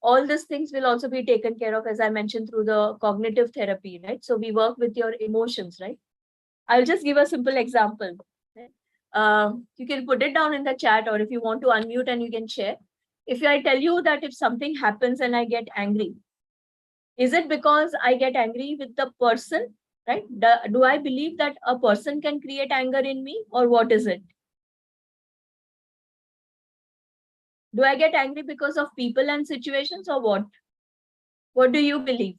All these things will also be taken care of, as I mentioned, through the cognitive therapy, right? So we work with your emotions, right? I'll just give a simple example. You can put it down in the chat, or if you want to unmute and you can share. If I tell you that if something happens and I get angry, is it because I get angry with the person, right? Do I believe that a person can create anger in me, or what is it? Do I get angry because of people and situations, or what? What do you believe?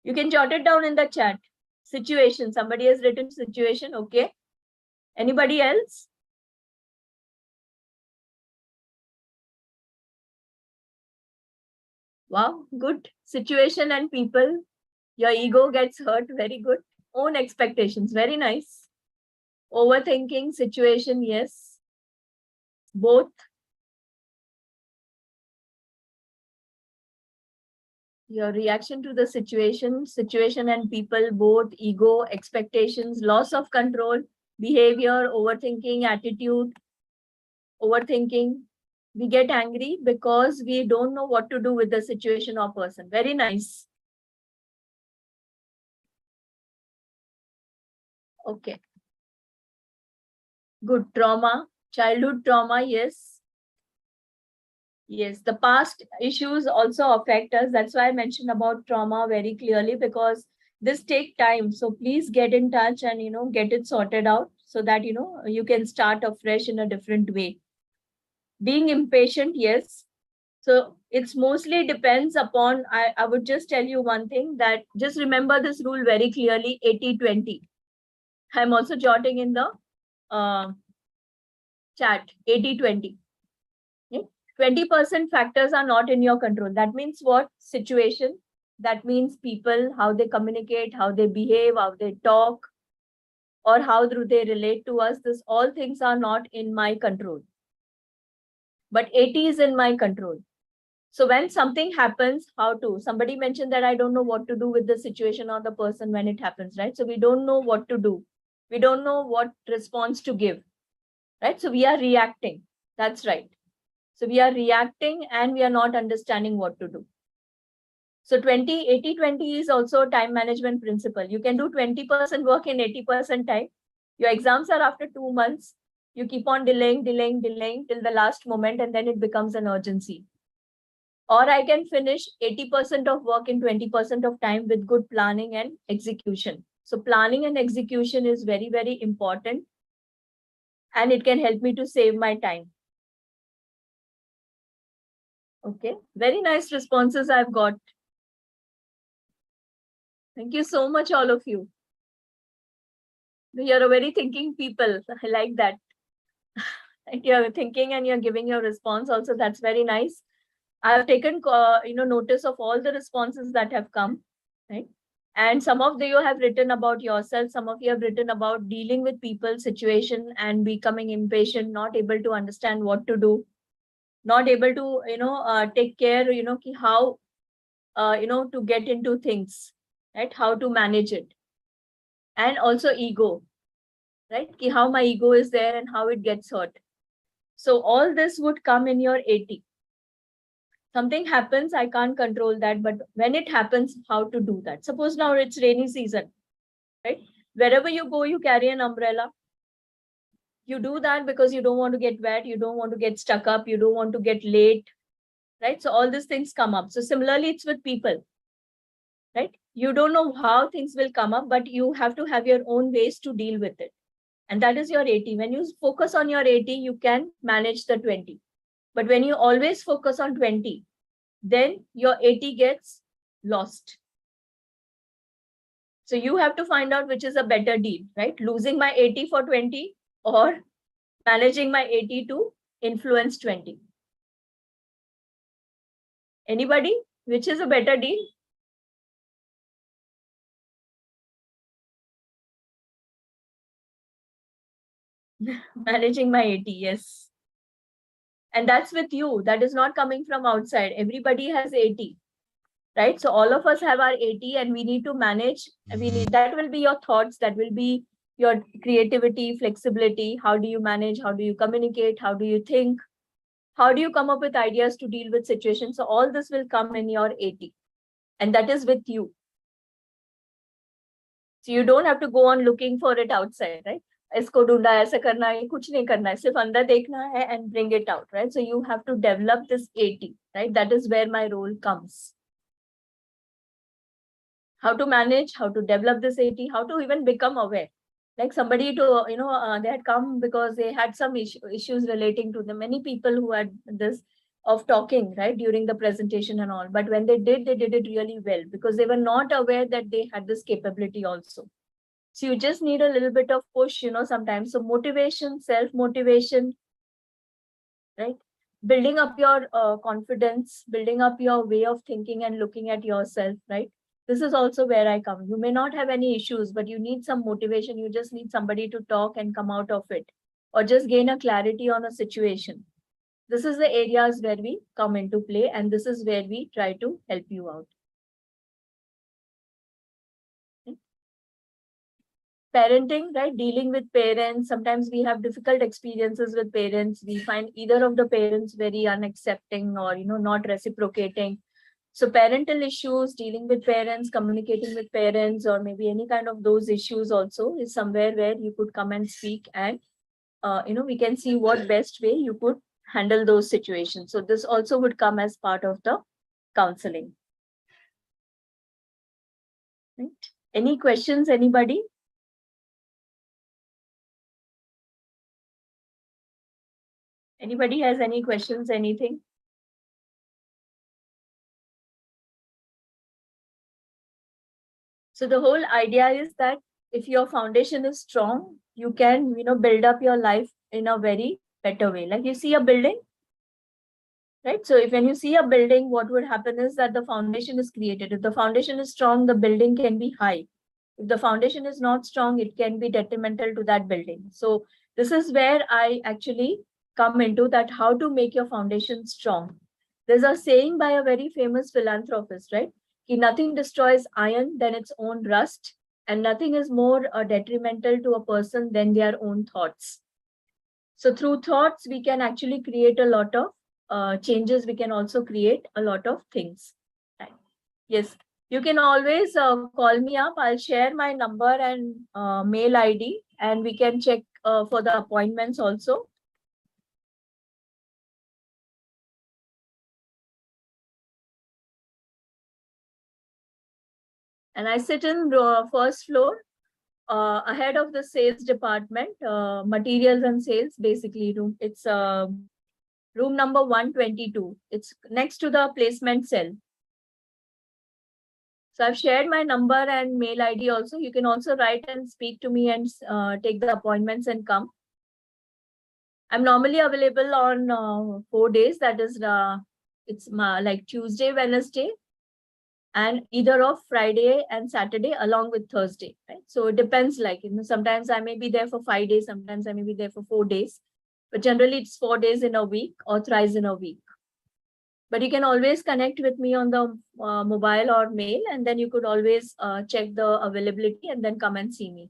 You can jot it down in the chat. Situation. Somebody has written situation. Okay. Anybody else? Wow, good. Situation and people. Your ego gets hurt. Very good. Own expectations. Very nice. Overthinking, situation. Yes. both your reaction to the situation and people, both ego, expectations, loss of control, behavior, overthinking, attitude, overthinking. We get angry because we don't know what to do with the situation or person. Very nice. Okay. Good. Trauma, childhood trauma, yes. Yes, the past issues also affect us. That's why I mentioned about trauma very clearly, because this take time. So please get in touch and, get it sorted out so that, you can start afresh in a different way. Being impatient, yes. So it's mostly depends upon, I would just tell you one thing, that just remember this rule very clearly, 80-20. I'm also jotting in the chat, 80-20. 20% factors are not in your control. That means what? Situation. That means people, how they communicate, how they behave, how they talk, or how do they relate to us. This all things are not in my control. But 80 is in my control. So when something happens, how to? Somebody mentioned that I don't know what to do with the situation or the person when it happens, right? So we don't know what to do. We don't know what response to give, right? So we are reacting. That's right. So we are reacting and we are not understanding what to do. So 80-20 is also time management principle. You can do 20% work in 80% time. Your exams are after 2 months. You keep on delaying till the last moment, and then it becomes an urgency. Or I can finish 80% of work in 20% of time with good planning and execution. So planning and execution is very, very important. And it can help me to save my time. Okay, very nice responses I've got. Thank you so much, all of you. You're a very thinking people. I like that. You're thinking and you're giving your response also. That's very nice. I've taken notice of all the responses that have come, right? And some of you have written about yourself. Some of you have written about dealing with people's situation and becoming impatient, not able to understand what to do, not able to take care, how to get into things, right? How to manage it, and also ego, right? How my ego is there and how it gets hurt. So all this would come in your 80. Something happens, I can't control that, but when it happens, how to do that? Suppose now it's rainy season, right? Wherever you go, you carry an umbrella. You do that because you don't want to get wet, you don't want to get stuck up, you don't want to get late, right? So all these things come up. So similarly, it's with people, right? You don't know how things will come up, but you have to have your own ways to deal with it. And that is your 80. When you focus on your 80, you can manage the 20. But when you always focus on 20, then your 80 gets lost. So you have to find out which is a better deal, right? Losing my 80 for 20 or managing my 80 to influence 20. Anybody? Which is a better deal? Managing my 80, yes. And that's with you. That is not coming from outside. Everybody has 80, right? So all of us have our 80 and we need to manage. That will be your thoughts. That will be your creativity, flexibility. How do you manage? How do you communicate? How do you think? How do you come up with ideas to deal with situations? So all this will come in your 80. And that is with you. So you don't have to go on looking for it outside, right? इसको ढूंढा ऐसे करना है कुछ नहीं करना है सिर्फ अंदर देखना है and bring it out, right? So you have to develop this 80, right? That is where my role comes. How to manage, how to develop this 80, how to even become aware. Like somebody they had come because they had some issues relating to them. Many people who had this of talking, right, during the presentation and all. But when they did it really well because they were not aware that they had this capability also. So you just need a little bit of push, sometimes. So motivation, self-motivation, right? Building up your confidence, building up your way of thinking and looking at yourself, right? This is also where I come. You may not have any issues, but you need some motivation. You just need somebody to talk and come out of it. or just gain a clarity on a situation. This is the areas where we come into play, and this is where we try to help you out. Parenting, right? Dealing with parents. Sometimes we have difficult experiences with parents. We find either of the parents very unaccepting or, not reciprocating. So parental issues, dealing with parents, communicating with parents, or maybe any kind of those issues also is somewhere where you could come and speak, and, we can see what best way you could handle those situations. So this also would come as part of the counseling. Right? Any questions, anybody? Anybody has any questions, anything? So the whole idea is that if your foundation is strong, you can, build up your life in a very better way. Like you see a building, right? So if when you see a building, what would happen is that the foundation is created. If the foundation is strong, the building can be high. If the foundation is not strong, it can be detrimental to that building. So this is where I actually come into that, how to make your foundation strong. There's a saying by a very famous philanthropist, right? Nothing destroys iron than its own rust, and nothing is more detrimental to a person than their own thoughts. So through thoughts, we can actually create a lot of changes. We can also create a lot of things. Right. Yes, you can always call me up. I'll share my number and mail ID, and we can check for the appointments also. And I sit in the first floor, ahead of the sales department, materials and sales, basically room. It's room number 122. It's next to the placement cell. So I've shared my number and mail ID also. You can also write and speak to me and take the appointments and come. I'm normally available on 4 days. That is, it's like Tuesday, Wednesday, and either of Friday and Saturday along with Thursday, right? So it depends, like, sometimes I may be there for 5 days, sometimes I may be there for 4 days, but generally it's 4 days in a week or thrice in a week. But you can always connect with me on the mobile or mail, and then you could always check the availability and then come and see me.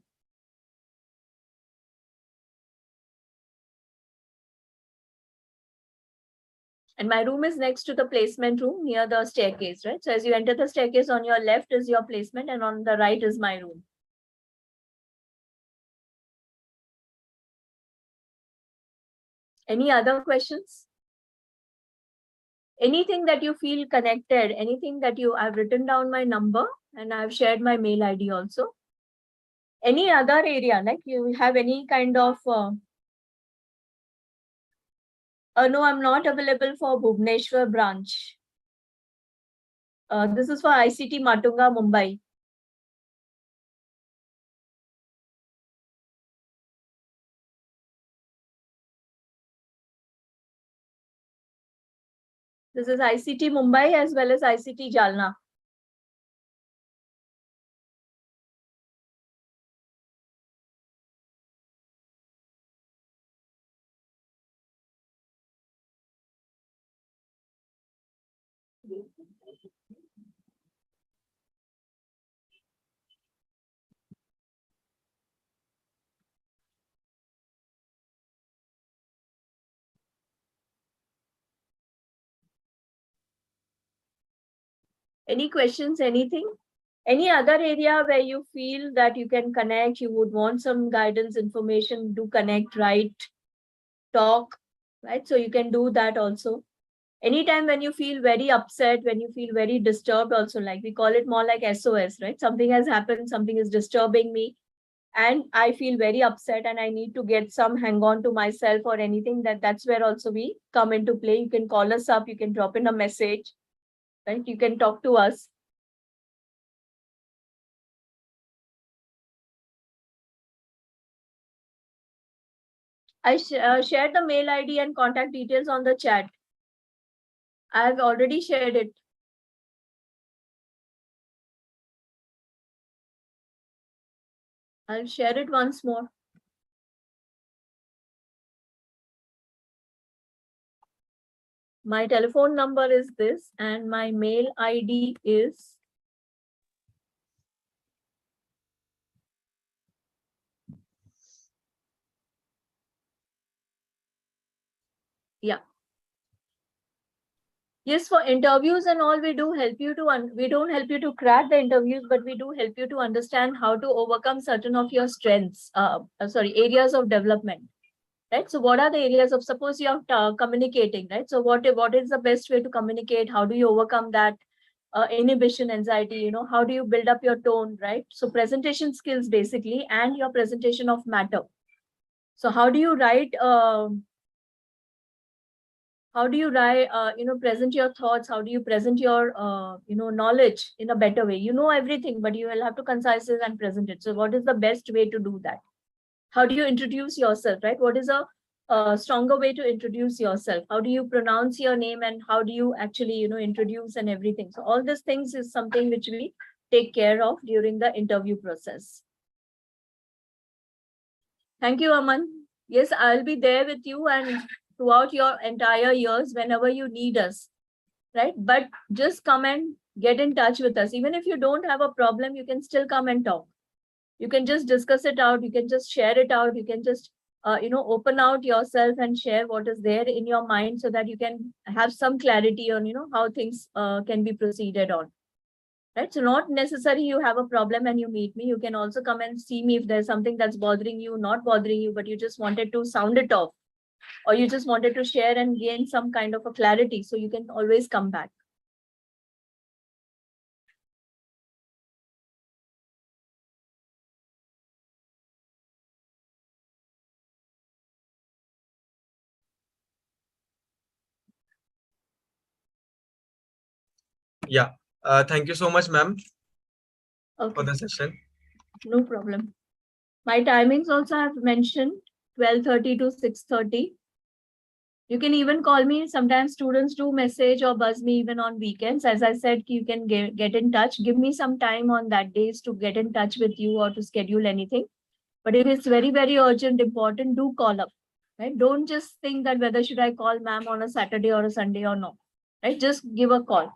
And my room is next to the placement room near the staircase, right? So as you enter the staircase, on your left is your placement and on the right is my room. Any other questions? Anything that you feel connected, anything that I've written down my number and I've shared my mail ID also. Any other area, like you have any kind of, no, I'm not available for Bhubaneswar branch. This is for ICT Matunga, Mumbai. This is ICT Mumbai as well as ICT Jalna. Any questions, anything? Any other area where you feel that you can connect, you would want some guidance, information, do connect, write, talk, right? So you can do that also. Anytime when you feel very upset, when you feel very disturbed also, like we call it more like SOS, right? Something has happened, something is disturbing me, and I feel very upset and I need to get some hang on to myself or anything, that's where also we come into play. You can call us up, you can drop in a message, right? You can talk to us. I shared the mail ID and contact details on the chat. I have already shared it. I'll share it once more. My telephone number is this, and my mail ID is yes, for interviews and all, we do help you to, we don't help you to crack the interviews, but we do help you to understand how to overcome certain of your strengths, areas of development, right? So what are the areas of, suppose you are communicating, right? So what is the best way to communicate? How do you overcome that inhibition, anxiety, how do you build up your tone, right? So presentation skills basically, and your presentation of matter. So how do you write, present your thoughts? How do you present your, knowledge in a better way? You know everything, but you will have to concise it and present it. So what is the best way to do that? How do you introduce yourself, right? What is a stronger way to introduce yourself? How do you pronounce your name, and how do you actually, introduce and everything? So all these things is something which we take care of during the interview process. Thank you, Aman. Yes, I'll be there with you and throughout your entire years whenever you need us, right? But just come and get in touch with us. Even if you don't have a problem, you can still come and talk. You can just discuss it out. You can just share it out. You can just, open out yourself and share what is there in your mind, so that you can have some clarity on, how things can be proceeded on. Right. So not necessary you have a problem and you meet me. You can also come and see me if there's something that's bothering you, not bothering you, but you just wanted to sound it off, or you just wanted to share and gain some kind of a clarity. So you can always come back. Yeah. Thank you so much, ma'am, for Okay, the session. no problem. My timings also I have mentioned 12:30 to 6:30. You can even call me. Sometimes students do message or buzz me even on weekends. As I said, you can get in touch. Give me some time on that days to get in touch with you or to schedule anything. But if it's very, very urgent, important, do call up. Right? Don't just think that whether should I call ma'am on a Saturday or a Sunday or no. Right? Just give a call.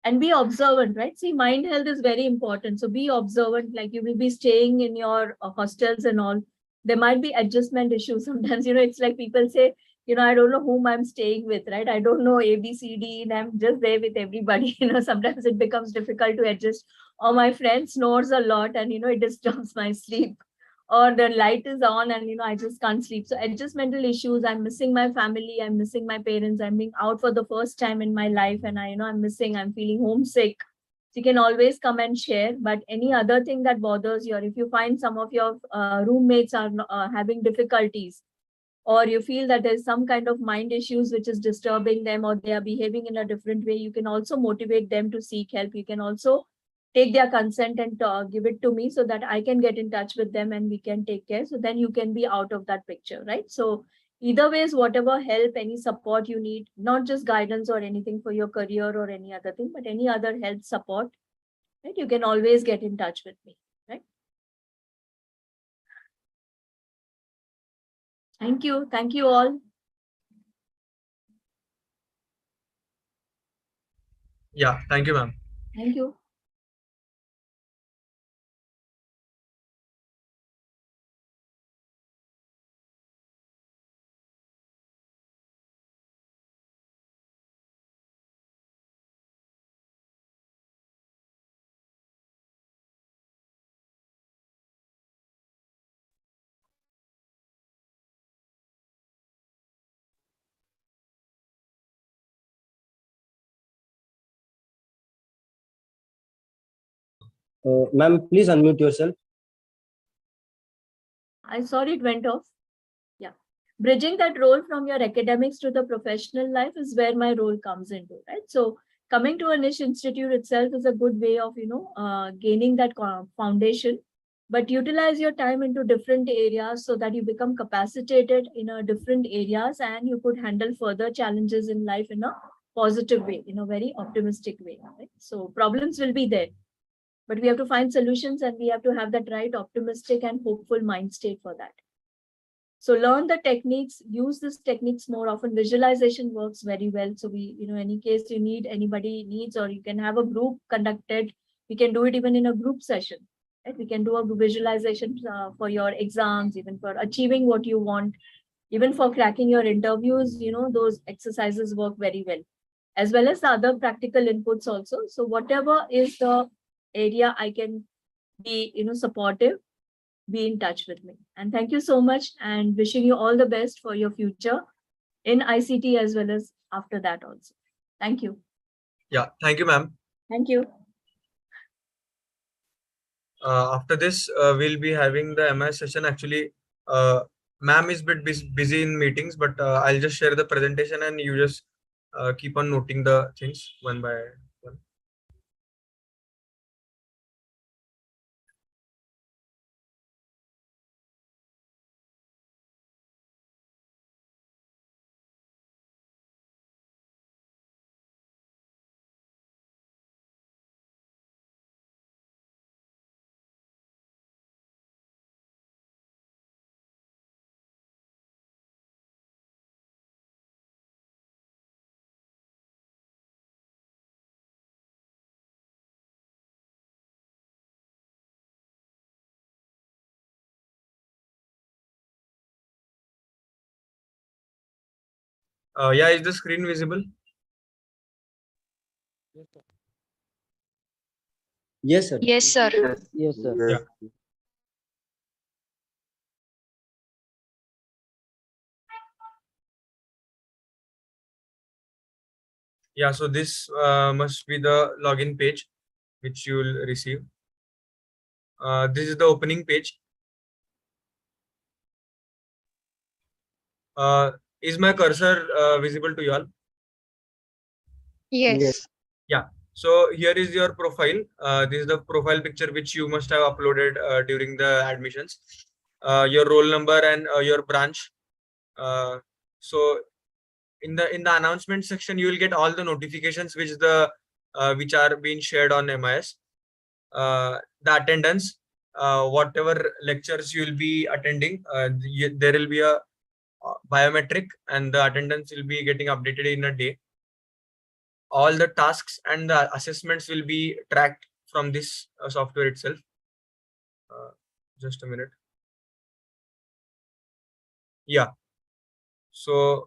And be observant, right? See, mind health is very important. So be observant, like you will be staying in your hostels and all. There might be adjustment issues. Sometimes, it's like people say, I don't know whom I'm staying with, right? I don't know A, B, C, D, and I'm just there with everybody. Sometimes it becomes difficult to adjust. Or my friend snores a lot and, it disturbs my sleep. Or the light is on and, I just can't sleep. So adjustmental issues, I'm missing my family, I'm missing my parents, I'm being out for the first time in my life, and I'm feeling homesick. So you can always come and share. But any other thing that bothers you, or if you find some of your roommates are having difficulties, or you feel that there's some kind of mind issues which is disturbing them, or they are behaving in a different way, you can also motivate them to seek help. You can also take their consent and give it to me, so that I can get in touch with them and we can take care. So then you can be out of that picture, right? So either ways, whatever help, any support you need, not just guidance or anything for your career or any other thing, but any other health support, right? You can always get in touch with me, right? Thank you. Thank you all. Yeah. Thank you, ma'am. Thank you. Ma'am, please unmute yourself. I saw it went off. Yeah. Bridging that role from your academics to the professional life is where my role comes into, right? So coming to a niche institute itself is a good way of, gaining that foundation, but utilize your time into different areas so that you become capacitated in a different areas, and you could handle further challenges in life in a positive way, in a very optimistic way, right? So problems will be there, but we have to find solutions, and we have to have that right optimistic and hopeful mind state for that. So learn the techniques, use these techniques more often. Visualization works very well. So we, any case you need, anybody needs, or you can have a group conducted. We can do it even in a group session. Right? We can do a visualization for your exams, even for achieving what you want, even for cracking your interviews. Those exercises work very well, as well as the other practical inputs also. So whatever is the area I can be, supportive, be in touch with me. And thank you so much, and wishing you all the best for your future in ICT as well as after that also. Thank you. Yeah, thank you, ma'am. Thank you. After this, we'll be having the MIS session. Actually, ma'am is a bit busy in meetings, but I'll just share the presentation and you just keep on noting the things one by one. Yeah, is the screen visible? Yes, sir. Yes, sir. Yes, sir. Yeah. Yeah, so this must be the login page which you will receive. This is the opening page. Is my cursor visible to you all? Yes. Yeah. So here is your profile. This is the profile picture which you must have uploaded during the admissions. Your roll number and your branch. So in the announcement section, you will get all the notifications which are being shared on MIS. The attendance, whatever lectures you will be attending, there will be a biometric, and the attendance will be getting updated in a day. All the tasks and the assessments will be tracked from this software itself. Just a minute. Yeah. So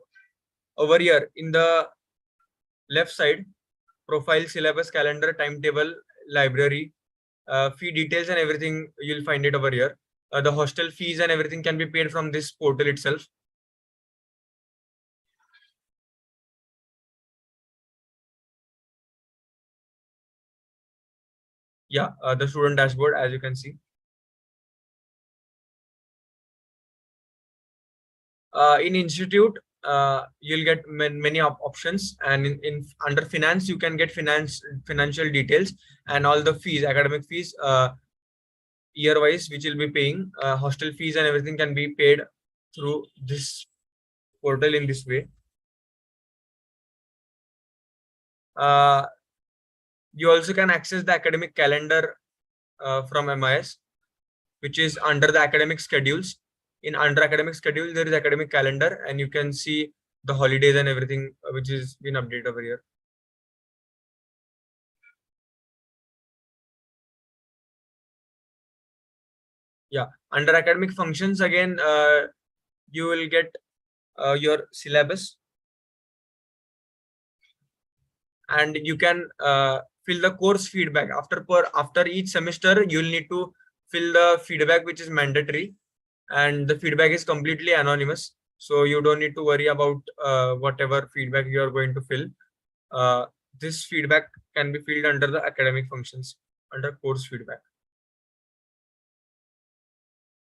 over here in the left side, profile, syllabus, calendar, timetable, library, fee details and everything, you'll find it over here. The hostel fees and everything can be paid from this portal itself. Yeah, the student dashboard, as you can see. In institute, you'll get many options, and in under finance you can get financial details and all the fees, academic fees, year wise, which you'll be paying. Hostel fees and everything can be paid through this portal in this way. You also can access the academic calendar from MIS, which is under the academic schedules. In under academic schedule, there is academic calendar, and you can see the holidays and everything which is been updated over here. Yeah, under academic functions again, you will get your syllabus, and you can fill the course feedback after each semester. You will need to fill the feedback, which is mandatory, and the feedback is completely anonymous, so you don't need to worry about whatever feedback you are going to fill. This feedback can be filled under the academic functions under course feedback.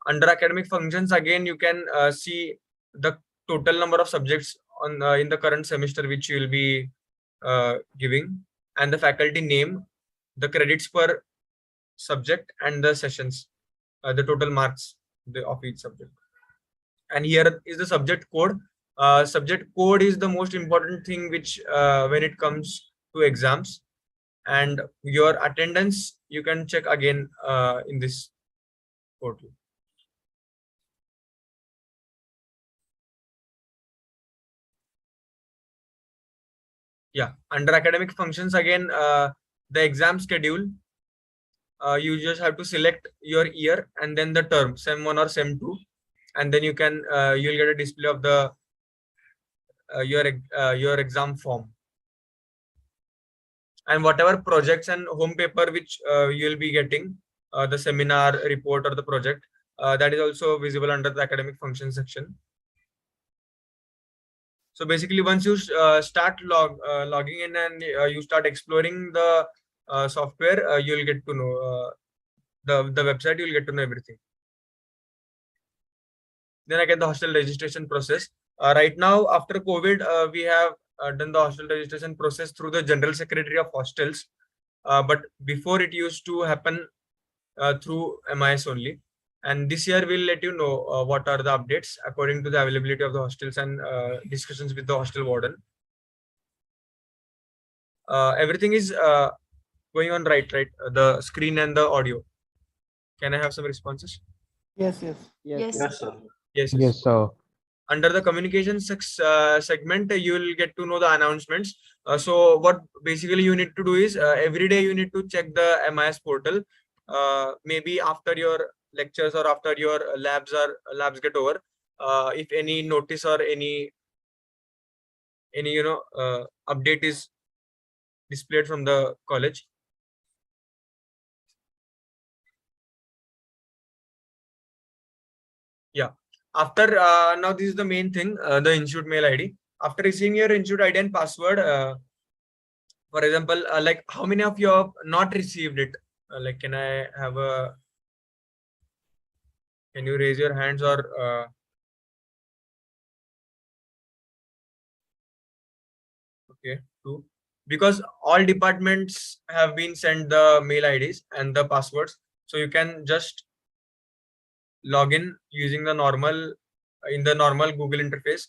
Under academic functions, again, you can see the total number of subjects on in the current semester which you will be giving, and the faculty name, the credits per subject, and the sessions, the total marks of each subject. And here is the subject code. Subject code is the most important thing which when it comes to exams, and your attendance you can check again in this portal. Yeah, under academic functions again, the exam schedule. You just have to select your year and then the term, sem 1 or sem 2, and then you'll get a display of the your exam form, and whatever projects and home paper which you'll be getting, the seminar report or the project, that is also visible under the academic function section. So basically, once you start logging in and you start exploring the software, you'll get to know the website. You'll get to know everything. Then again, the hostel registration process. Right now, after COVID, we have done the hostel registration process through the General Secretary of Hostels. But before it used to happen through MIS only. And this year we'll let you know what are the updates according to the availability of the hostels and discussions with the hostel warden. Everything is going on right? The screen and the audio. Can I have some responses? Yes. Yes. sir. Yes. sir. Under the communication segment, you will get to know the announcements. So what basically you need to do is every day you need to check the MIS portal. Maybe after your lectures or after your labs get over, if any notice or any update is displayed from the college. Yeah. After now, this is the main thing, the institute mail ID. After receiving your institute ID and password, for example, like how many of you have not received it? Like, can you raise your hands or okay, two, because all departments have been sent the mail IDs and the passwords, so you can just log in using the normal Google interface,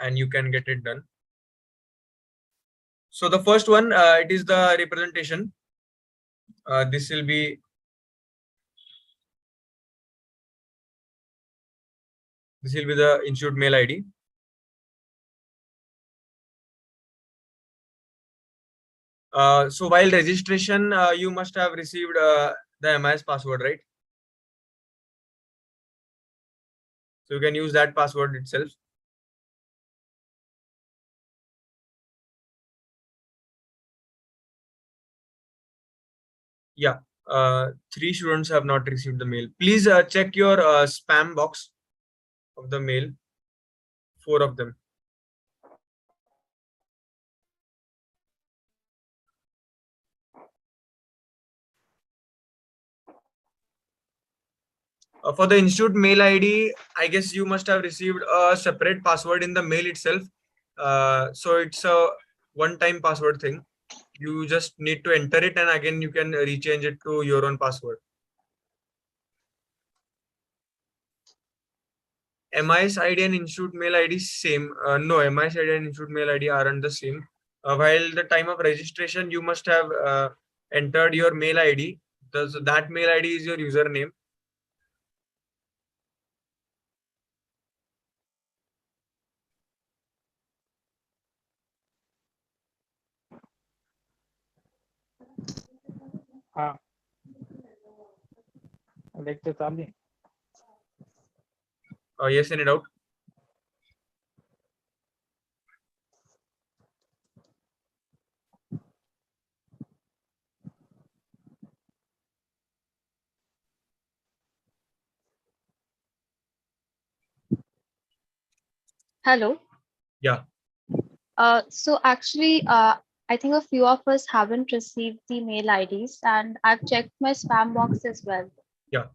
and you can get it done. So the first one, it is the representation. This will be the institute mail ID. So while registration, you must have received the MIS password, right? So you can use that password itself. Yeah, 3 students have not received the mail. Please check your spam box of the mail. 4 of them. For the institute mail ID, I guess you must have received a separate password in the mail itself. So it's a one-time password thing. You just need to enter it, and again you can rechange it to your own password. MIS ID and institute mail ID same. No, MIS ID and institute mail ID aren't the same. While the time of registration, you must have entered your mail ID. That mail ID is your username. Yes, any doubt? Hello. Yeah. So actually, I think a few of us haven't received the mail IDs, and I've checked my spam box as well. Yeah.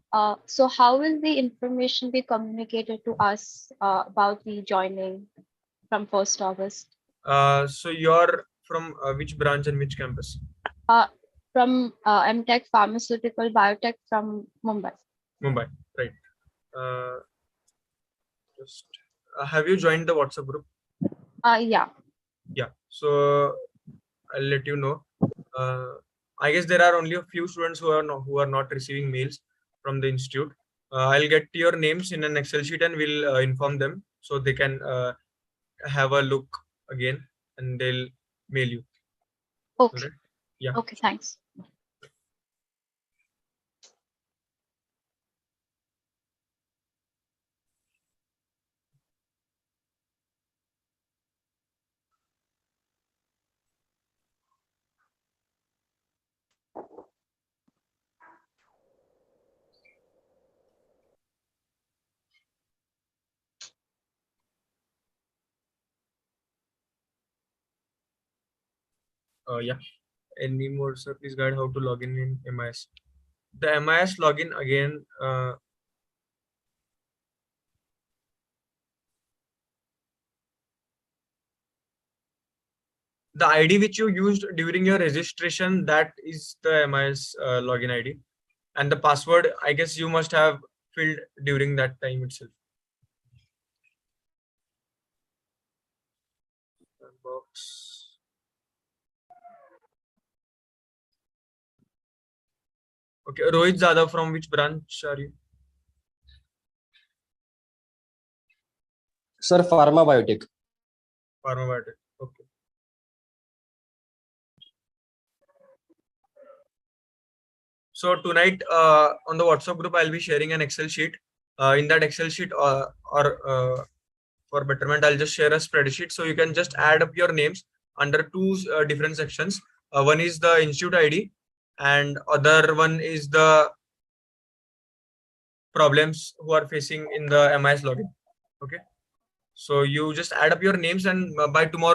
So how will the information be communicated to us about the joining from 1st August? So you're from which branch and which campus? From MTech Pharmaceutical Biotech from Mumbai. Mumbai, right. Just have you joined the WhatsApp group? Yeah. Yeah. So I'll let you know. I guess there are only a few students who are not receiving mails from the institute. I'll get your names in an Excel sheet and we'll inform them so they can have a look again. and they'll mail you. Okay. Alright? Yeah. Okay, thanks. Yeah. Any more, sir? Please guide how to log in MIS. The MIS login again. The ID which you used during your registration, that is the MIS login ID, and the password, I guess you must have filled during that time itself. Box. Okay, Rohit Zada, from which branch are you? Sir, Pharma Biotech. Pharma Biotech. Okay. So tonight on the WhatsApp group, I'll be sharing an Excel sheet. In that Excel sheet, for betterment, I'll just share a spreadsheet. So you can just add up your names under two different sections. One is the institute ID, and other one is the problems who are facing in the MIS login. Okay. So you just add up your names, and by tomorrow,